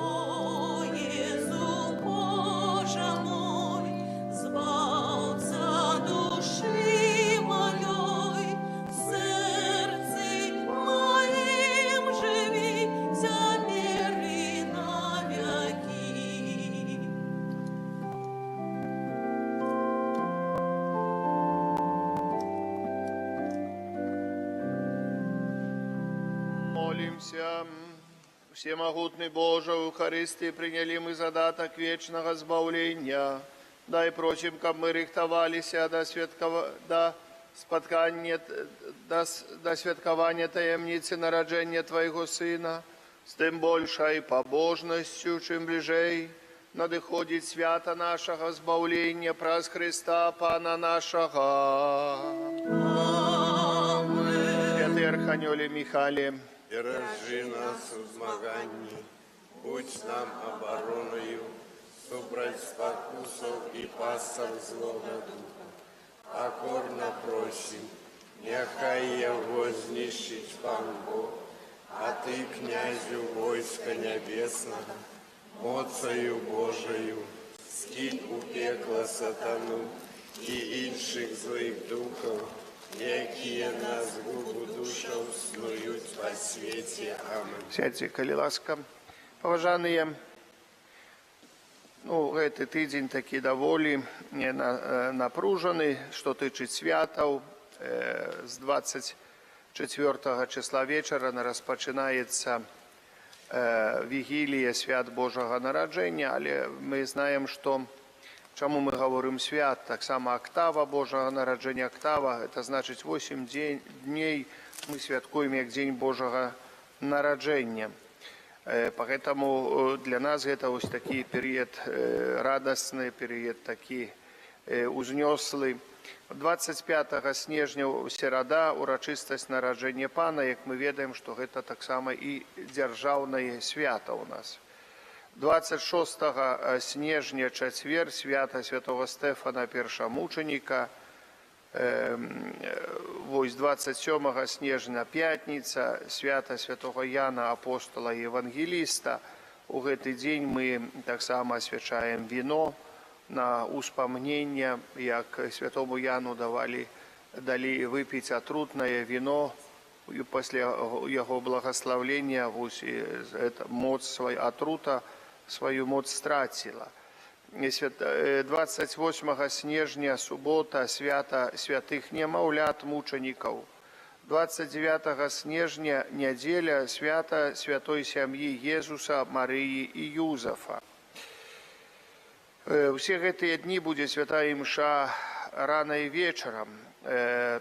Єзу, Боже мой, збавця душі моєї, в серці моїм живи, теперь и навеки. Молимся. Всемогутный Боже, в Евхаристии приняли мы задаток вечного избавления. Дай просим, как мы рихтовались до святкования таємниці народження Твоего Сына, с тем большей побожностью, чем ближей надыходит свято нашего избавления праз Христа Пана нашего. Святый Архангеле Михайле, Держи нас у змаганні, будь нам обороною, супроть спокусов и пастор злого духа. Покорно просим, нехай его знищить Пан Бог, а ты, князю войска небесного, моцею Божою, скинь у пекла сатану и інших злих духов, які на згубу душаў снують по свете. Аминь. сядьте, коли ласка. Поважанные, гэты тыдзень такі даволі напружаны, што тычыць святаў. З 24 числа вечара распачынаецца вігілія свят Божага нараджэння, але мы знаем, што чаму мы говорим свят, таксама октава Божага нараджэння. Октава, это значит 8 дней мы святкуем як Дзень Божага нараджэння. Поэтому для нас это вот такой период радостный, период такой узнеслый. 25 снежня серада урачыстасць нараджэння Пана, як мы ведаем, што гэта таксама і дзяржаўнае свята у нас. 26 снежня чацвер свята святого Стэфана першамучаніка. Вось 27 снежня пятніца свята святого Яна апостола і евангеліста. У гэты дзень мы таксама асвячаем віно на успамнення, як святому Яну далі выпіць атрутнае віно, і пасля яго благословлення моц атрута свою моц страціла. 28 снежня субота свята святых немаўлят мучанікаў. 29 снежня нядзеля свята святой сям'і Езуса, Марыі і Юзафа. Усе гэтыя дні будзе святая імша рана і вечарам.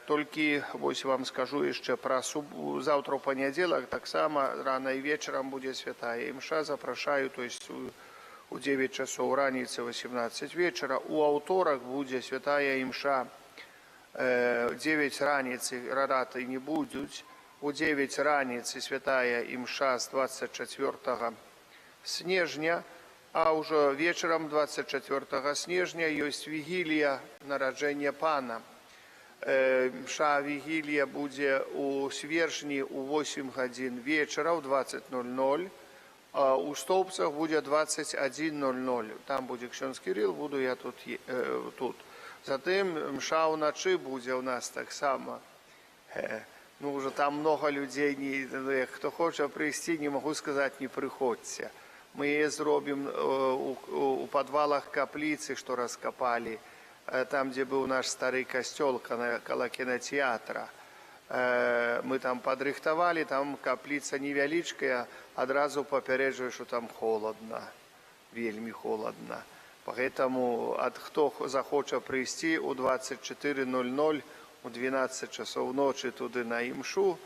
Толькі вось вам скажу яшчэ пра заўтра ў панядзелак таксама рана і вечарам будзе святая імша. Запрашаю, то есть у 9 часоў раніцы 18 вечара. У аўторак будзе святая імша 9 раніцы, радаты не будуць. У 9 раніцы святая імша з 24 снежня, а ўжо вечарам 24 снежня ёсць вігілія нараджэння Пана. Мша вігілія будзе у свершні у 8 гадзін вечара, у 20:00, а у Столбцах будзе 21:00. Там будзе ксёндз Кірыл, буду я тут. Затым мша ўначы будзе ў нас таксама. Уже там много людзей, хто хоча прыйсці, не магу сказаць, не прыходзьце. Мы яе зробім у падвалах капліцы, што раскапалі, там, дзе быў наш стары касцёл каля кінатэатра. Мы там падрыхтавалі, там капліца невялічкая, адразу папярэджваю, што там холадна, вельмі холадна. Поэтому хто захоча прыйсці ў 24:00 у 12 часоў ночы туды на імшу,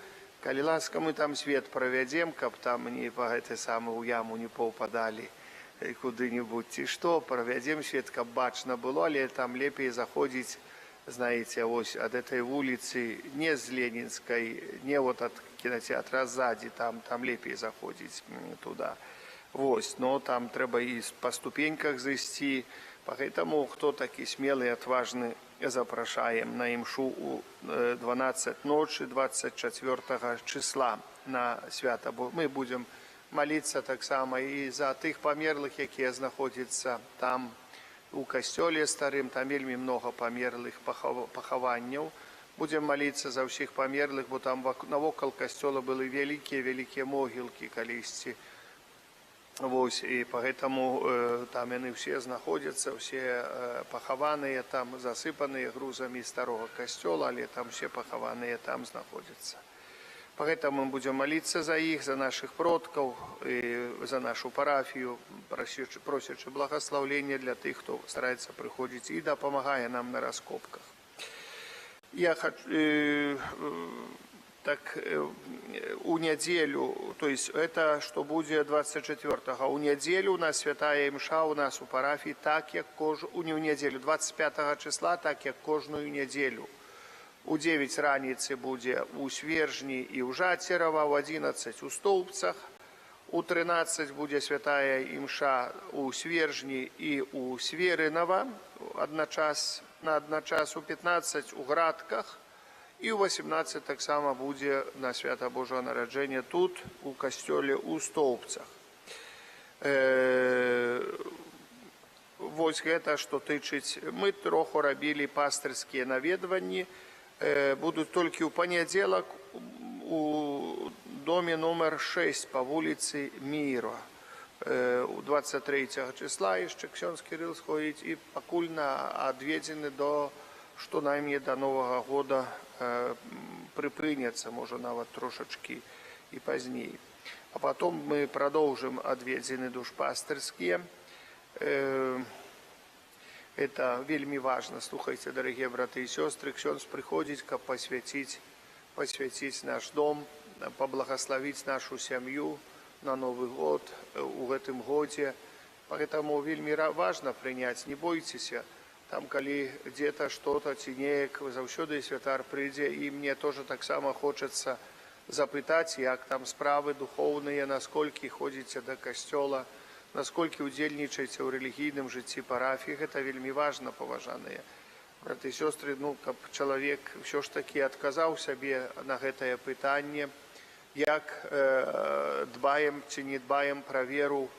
калі ласка, мы там свет правядзем, каб там не па гэтай самай у яму не паўпадалі куды-нибудь, ці што, правядзем свет, каб бачна было, але там лепей заходзіць, знаете, ось ад этой вуліцы, не з Ленінскай, не вот ад кінотеатра, а ззаді, там лепей заходзіць туда. Вось, но там трэба і па ступеньках зайсці, поэтому хто такі смелы і отважны, запрашаем на імшу у 12 ночы 24 числа на свята. Мы будем молиться таксама і за тых памерлых, якія знаходзяцца там у касцёле старым, там вельмі много памерлых пахаванняў. Будем молиться за ўсіх памерлых, бо там навокал касцёла былі вялікія могілкі калісьці. Вось, і поэтому там яны ўсе знаходзяцца, ўсе пахаваныя там, засыпаныя грузамі старога касцёла, але там все пахаваныя там знаходзяцца. Поэтому мы будем молиться за их, за наших продков, и за нашу парафию, просячи благословения для тех, кто старается приходить и помогая нам на раскопках. Я хочу, у неделю, то есть это что будет 24-го, у неделю у нас святая имша у нас у парафии, так як у неделю 25 числа, так як кожную неделю. У 9 раніцы будзе у Свержні і ў Жацерава, у 11 у Столбцах, у 13 будзе святая імша у Свержні і у Сверынава, на адначас у 15 у Градках, і у 18 таксама будзе на свята Божого нараджэння тут, у касцёле у Столбцах. Вось гэта, што тычыць, мы троху рабілі пастырскія наведванні, будут только в понедельник у доме номер 6 по улице Мира. У 23 числа еще ксёндз Кирилл сходит и покульно отведены до, что найме до Нового года припыняться, может, нават трошечки и позднее. А потом мы продолжим отведены душпастырские. Это вельми важно. Слухайте, дорогие браты и сестры, ксёндз приходит, как посвятить наш дом, поблагословить нашу семью на Новый год, в этом годе. Поэтому вельми важно принять, не бойтесь. Там, коли где-то что-то тенеек, завсёды святар прийде, и мне тоже так само хочется запытать, як там справы духовные, насколько ходите до костела, насколько удзельнічаеце ў рэлігійным жыцці парафіі, гэта вельмі важна, паважаныя браты і сёстры. Каб чалавек ўсё ж такі адказаў сабе на гэтае пытанне, як дбаем ці не дбаем пра веру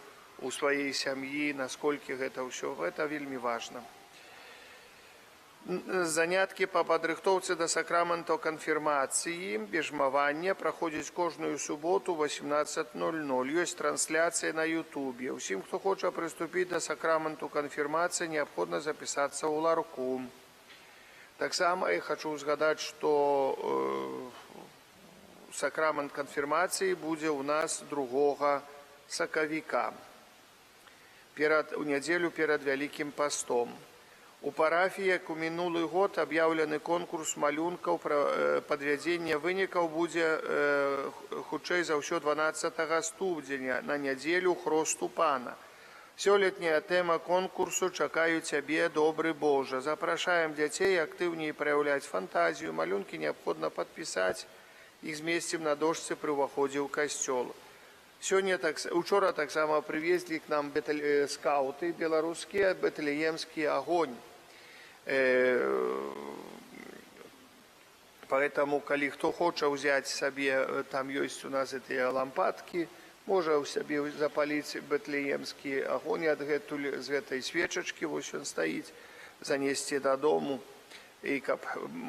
у сваёй сям'і, насколькі гэта ўсё, гэта вельмі важна. Заняткі па падрыхтоўцы да сакраменту канфірмацыі, бежмавання праходзяць кожную суботу 18:00. Ёсць трансляцыя на Ютубе. Усім, хто хоча прыступіць да сакраменту канфірмацыі, неабходна запісацца ў ларку. Таксама я хочу згадаць, што сакрамент канфірмацыі будзе ў нас 2 сакавіка, у нядзелю перад Вялікім пастом. У парафіі, як у мінулы год, аб'яўлены конкурс малюнкаў пра падвядзення вынікаў будзе хутчэй за ўсё 12 студзеня на нядзелю хросту пана. Сёлетняя тэма конкурсу «Чакаю цябе, добры Божа». Запрашаем дзяцей актыўней праяўляць фантазію. Малюнкі неабходна падпісаць, іх змесцім на дошцы пры ўваходзе ў касцёл. Учора таксама прывезлі к нам скауты беларускія, бэтлеемскі агонь. Поэтому, калі хто хоча ўзяць сабе, там ёсць у нас гэтыя лампадкі, можа ў сабе запаліць бэтлеемскі агонь ад гэтуль, з гэтай свечачкі, вось ён стаіць, занесці дадому, і каб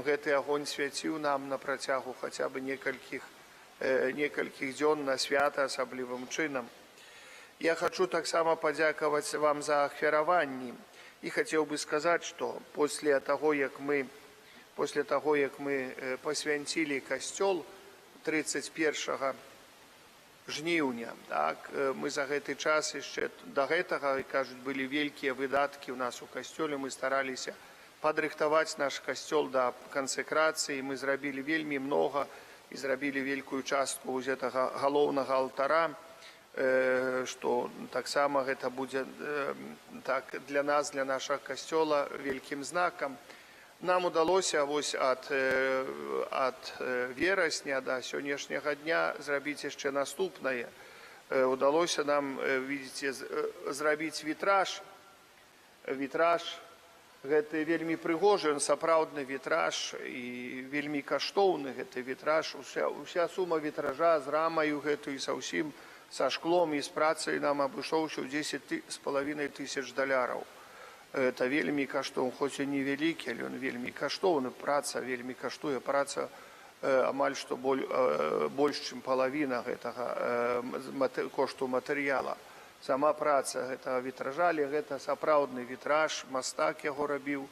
гэты агонь свяціў нам на працягу хаця бы некалькіх дзён на свята асаблівым чынам. Я хочу таксама падзякаваць вам за ахвяраванні. И хотел бы сказать, что после того, как мы Пасля таго, як мы пасвянцілі касцёл 31 жніўня, так, мы за гэты час яшчэ да гэтага, кажуць, былі вялікія выдаткі ў нас у касцёле, мы стараліся падрыхтаваць наш касцёл да кансекрацыі, мы зрабілі вельмі многа і зрабілі вялікую частку з гэтага галоўнага алтара, што таксама гэта будзе так, для нас, для нашага касцёла вялікім знакам. Нам удалося вось ад верасня да сённяшняга дня зрабіць яшчэ наступнае. Удалося нам, видите, зрабіць вітраж. Вітраж гэты вельмі прыгожы, сапраўдны вітраж і вельмі каштоўны гэты вітраж. Уся сума вітража з рамаю гэтую са ўсім, са шклом і з працай нам абышоўся ў 10,5 тысяч $. Это вельмі каштоўны, хоць і невялікі, але ён вельмі каштоўны. Праца вельмі каштуе, праца амаль што больш, чым палавіна гэтага кошту матэрыяла. Сама праца гэтага вітража, але гэта сапраўдны вітраж, мастак яго рабіў.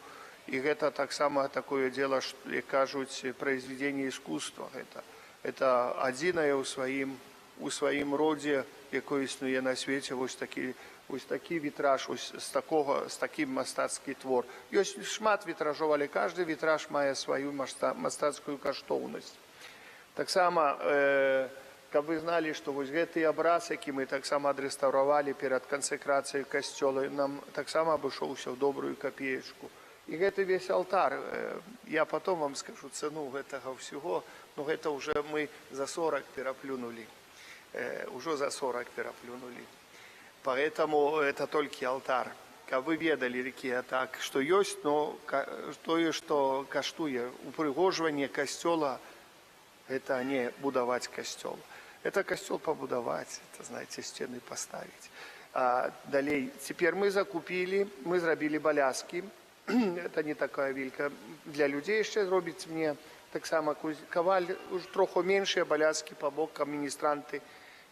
І гэта таксама такое дзела, як кажуць, произведение искусства. Это адзінае ў сваім родзе, якое існуе на свеце, вось такі вітраж, з такім мастацкі твор. Ёсць шмат вітражоў, але кожны вітраж мае сваю мастацкую каштоўнасць. Таксама, каб вы зналі, што вось гэты абраз, які мы таксама адрэстаўравалі перад кансекрацыяй касцёла, нам таксама абышоўся ў добрую капеечку. І гэты весь алтар, я потом вам скажу цэну гэтага ўсяго, но гэта ўжо мы за 40 пераплюнули. Уже за 40 пераплюнули. Поэтому это только алтар. Каб вы ведалі, якія так, што ёсць, но тое, што каштуе упрыгожванне касцёла, это не будаваць касцёл. Это касцёл пабудаваць, это, знаете, сцены паставіць. Далей, цяпер мы закупілі, мы зрабілі баляскі. Это не такая велька. Для людзей яшчэ зробіць мне таксама каваль, уж троху меншыя баляскі па бокам, міністранты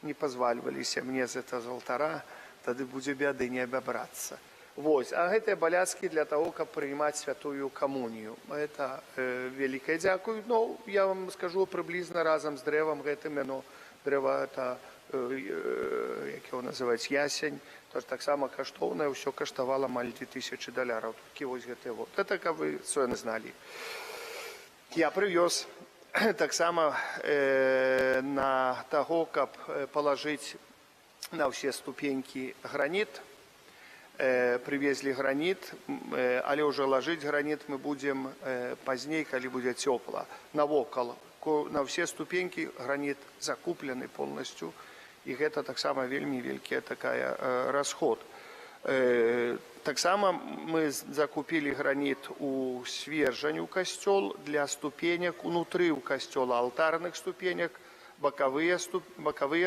не пазвальваліся мне з алтара, тады будзе бяды не абабрацца. Вось, а гэтыя баляскі для таго, каб прыймаць святую камунію. Это вялікае дзякуй. Ну, я вам скажу прыблізна разам з дрэвам гэтым, яно дрэва это, як яго называюць, ясень, то таксама каштоўнае, ўсё каштавала амаль $2000. Такі вось гэты вот. Это каб вы цэны зналі. Я прывёз таксама на таго, каб палажыць на ўсе ступенькі граніт. Прывезлі граніт, але ўжо лажыць граніт мы будзем пазней, калі будзе цёпла. Навокал, на ўсе ступенькі граніт закуплены полностью, і гэта таксама вельмі вялікі такая расход. Таксама мы закупілі граніт у Свержань у касцёл для ступенек унутры ў касцёла, алтарных ступенек, бакавыя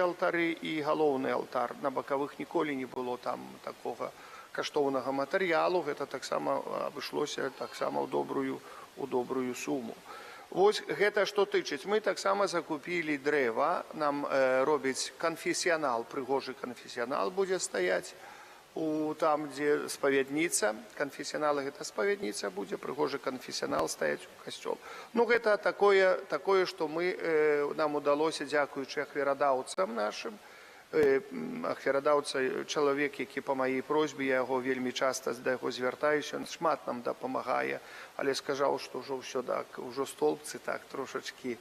алтары і галоўны алтар. На бакавых ніколі не было там такога каштоўнага матэрыялу, гэта таксама абышлося таксама ў добрую суму. Вось гэта што тычыць. Мы таксама закупілі дрэва, нам робіць канфесіянал, прыгожы канфесіянал будзе стаяць там, дзе спавядніца, канфесіянал гэта спавядніца будзе, прыгожы канфесіянал стаяць у касцёл. Ну гэта такое, што нам удалося, дзякуючы ахвярадаўцам нашым. Ахвярадаўца чалавек, які па маёй просьбе, я яго вельмі часта да яго звяртаюся, ён шмат нам дапамагае, але сказаў, што ўжо ўсё так, ужо столбцы так трошачкі,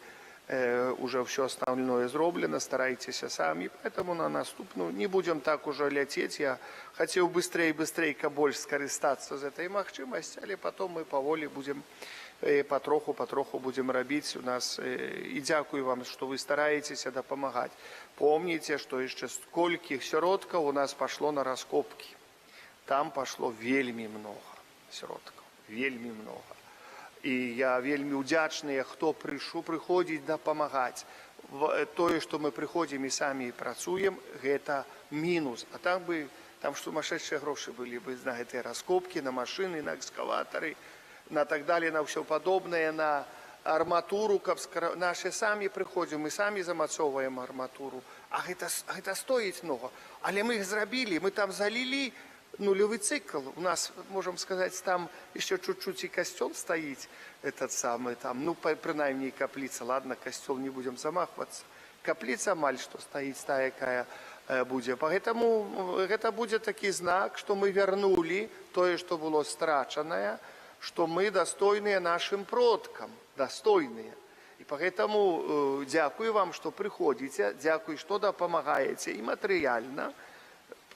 уже все основное зроблено, старайтеся самі, поэтому на наступную не будем так уже ляцець. Я хотел быстрей больш скарыстацца з этой магчымасці, але потом мы паволі будем потроху будем рабіць у нас. І дзякую вам, что вы стараетеся дапамагаць. Помните, что яшчэ сколькіх сродкаў у нас пошло на раскопки. Там пошло вельмі много сродкаў, вельмі много. І я вельмі удзячны, хто прыходзіць дапамагаць. Тое, што мы прыходзім і самі працуем, гэта мінус. А там сумасшедшие грошы былі бы на гэтыя раскопкі, на машыны, на экскаватары, на так далее, на ўсё падобнае, на арматуру, каб наши самі прыходзім, мы самі замацоўваем арматуру. А гэта стоіць много. Але мы іх зрабілі, мы там залілі нулевый цикл. У нас, можем сказать, там еще чуть-чуть и костел стоит, этот самый там, ну, принаймні каплица, ладно, костел не будем замахиваться. Каплица маль, что стоит, та якая будет. Поэтому это будет такой знак, что мы вернули то, что было страченное, что мы достойные нашим продкам, достойные. И поэтому дякую вам, что приходите, дякую, что помогаете и материально.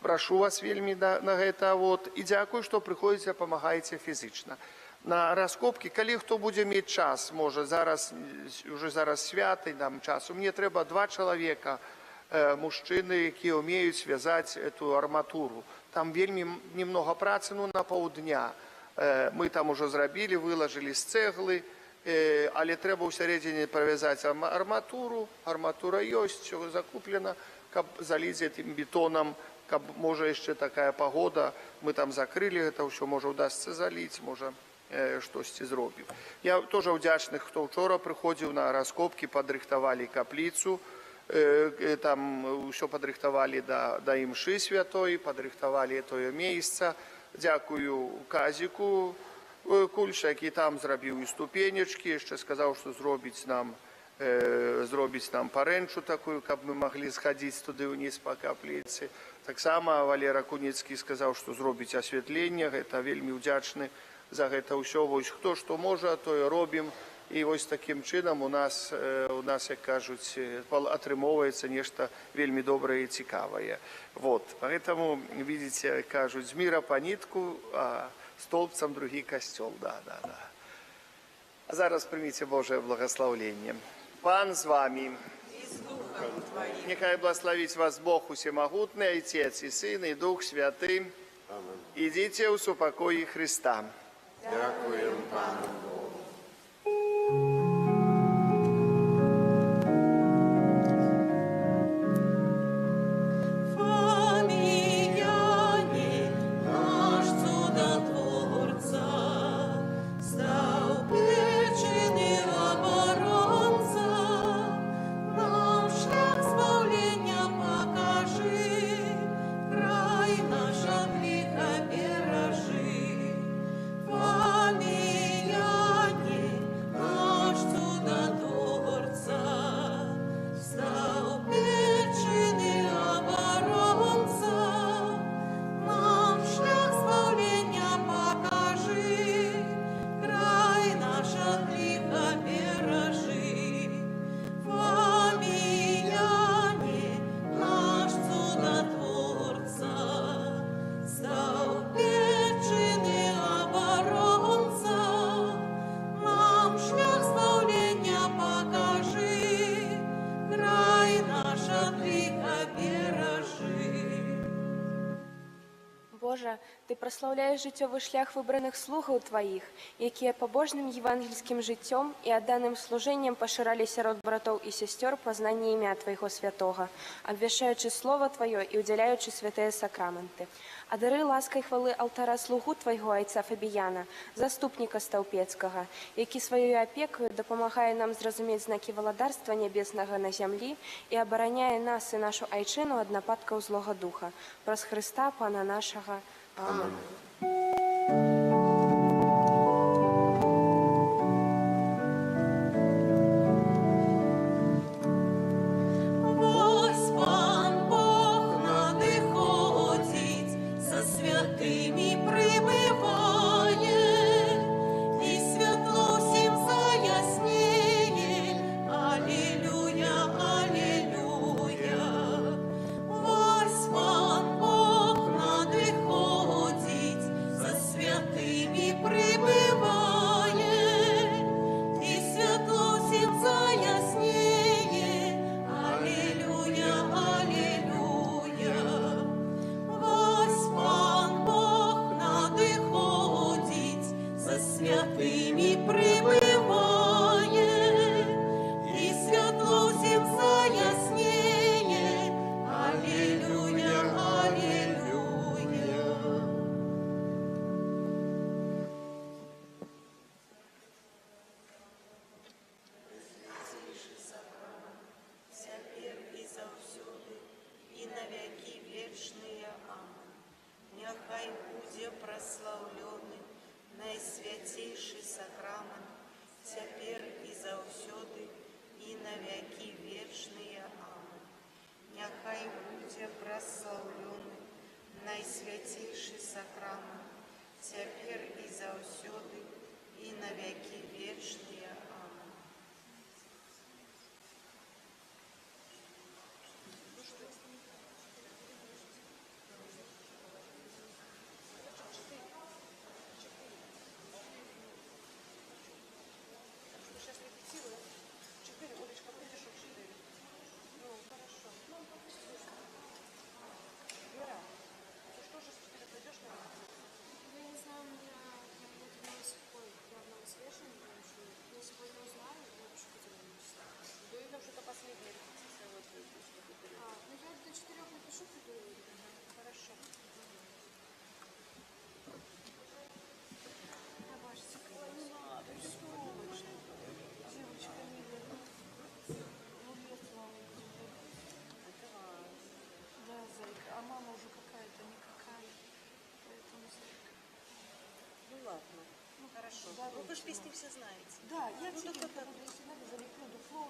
Прошу вас вельми на это вот. И дякую, что приходите, помогаете физично. На раскопки, коли хто буде мати час, може уже зараз святий нам час, мені треба 2 чоловіка, мужчини, які вміють зв'язати цю арматуру. Там вельми немного праці, ну на півдня. Ми там уже зробили, виложили з цегли, але треба всередині прив'язати арматуру. Арматура є, все закуплено, щоб залити цим бетоном. Може ще така погода, ми там закрили, це все може вдасться залити, може щось зробив. Я теж вдячний, хто вчора приходив на розкопки, підрихтували каплицю, там все підрихтували до імши святої, підрихтували це місце. Дякую Казіку Кульша, який там зробив і ступенечки, ще сказав, що зробить нам паренчу таку, щоб ми могли сходити туди вниз по каплиці. Так само Валера Куніцький сказав, що зробить освітлення, це вельми вдячний за це все. Ось хто що може, то і робимо. І ось таким чином у нас, як кажуть, отримовується нечто вельми добре і цікаве. Вот. Поэтому, видите, кажуть, з мира по нитку, а столбцем другий костел. Да. А зараз прийміть Боже благословення. Пан з вами. Нехай благословить вас Бог Усемогутний, Отець і Син, і Дух Святий. Amen. Ідіть у супокої Христа. Дякуємо Пану Богу. Фаміяні, наш чудотворця, став печений оборонця, нам шлях збавлення покажи, край наш от гріха бережи. Фаміяні, наш чудотворця, став печений оборонця, нам шлях збавлення покажи, край наш от гріха бережи. Фаміяні, наш чудотворця, став печений оборонця, нам шлях збавлення покажи, край наш от гріха бережи. Боже, Ти прославляєш життєвий шлях вибраних слугаў Твоїх, якія побожним євангельським життям і адданим служенням поширали сярод братоў і сестер познання ім'я Твоего святого, обвяшаючи Слово Твое і удзяляючи святые сакраменты. А дары ласкай хвалы алтара слугу Твайго айца Фабіяна, заступніка Стаўпецкага, які сваёй апекаю дапамагае нам зразумець знакі валадарства нябеснага на зямлі і абараняе нас і нашу айчыну ад нападкаў злога духа. Праз Хрыста, Пана нашага. Амин. Ось Пан Бог надиходить, за святими прибиває, і світло всім заясніє. Алілюя, алілюя. Ось Пан Бог надиходить, за святими Няхай буде прославлений найсвятейший сакрамент, цяпер і заўсёды, і на веки вечные. Аминь. Няхай буде прославлений найсвятейший сакрамент, цяпер і заўсёды, і на веки вечные. Аминь. Я не знаю, у меня работа на сухой главного свежего, я сегодня узнаю, я вообще хотела написать. Ну и там что-то последняя репетиция, вот, Ну я до 4 напишу, приду. хорошо. Ой, не надо, что девочка милая, ну лет слава богу. Да, зайка, а мама уже какая-то никакая, поэтому зайка. Ну ладно, ну хорошо. Да, Ну вы же точно. песни все знаете. Да, я Ну, тебе только буду, если надо, залеплю дупло.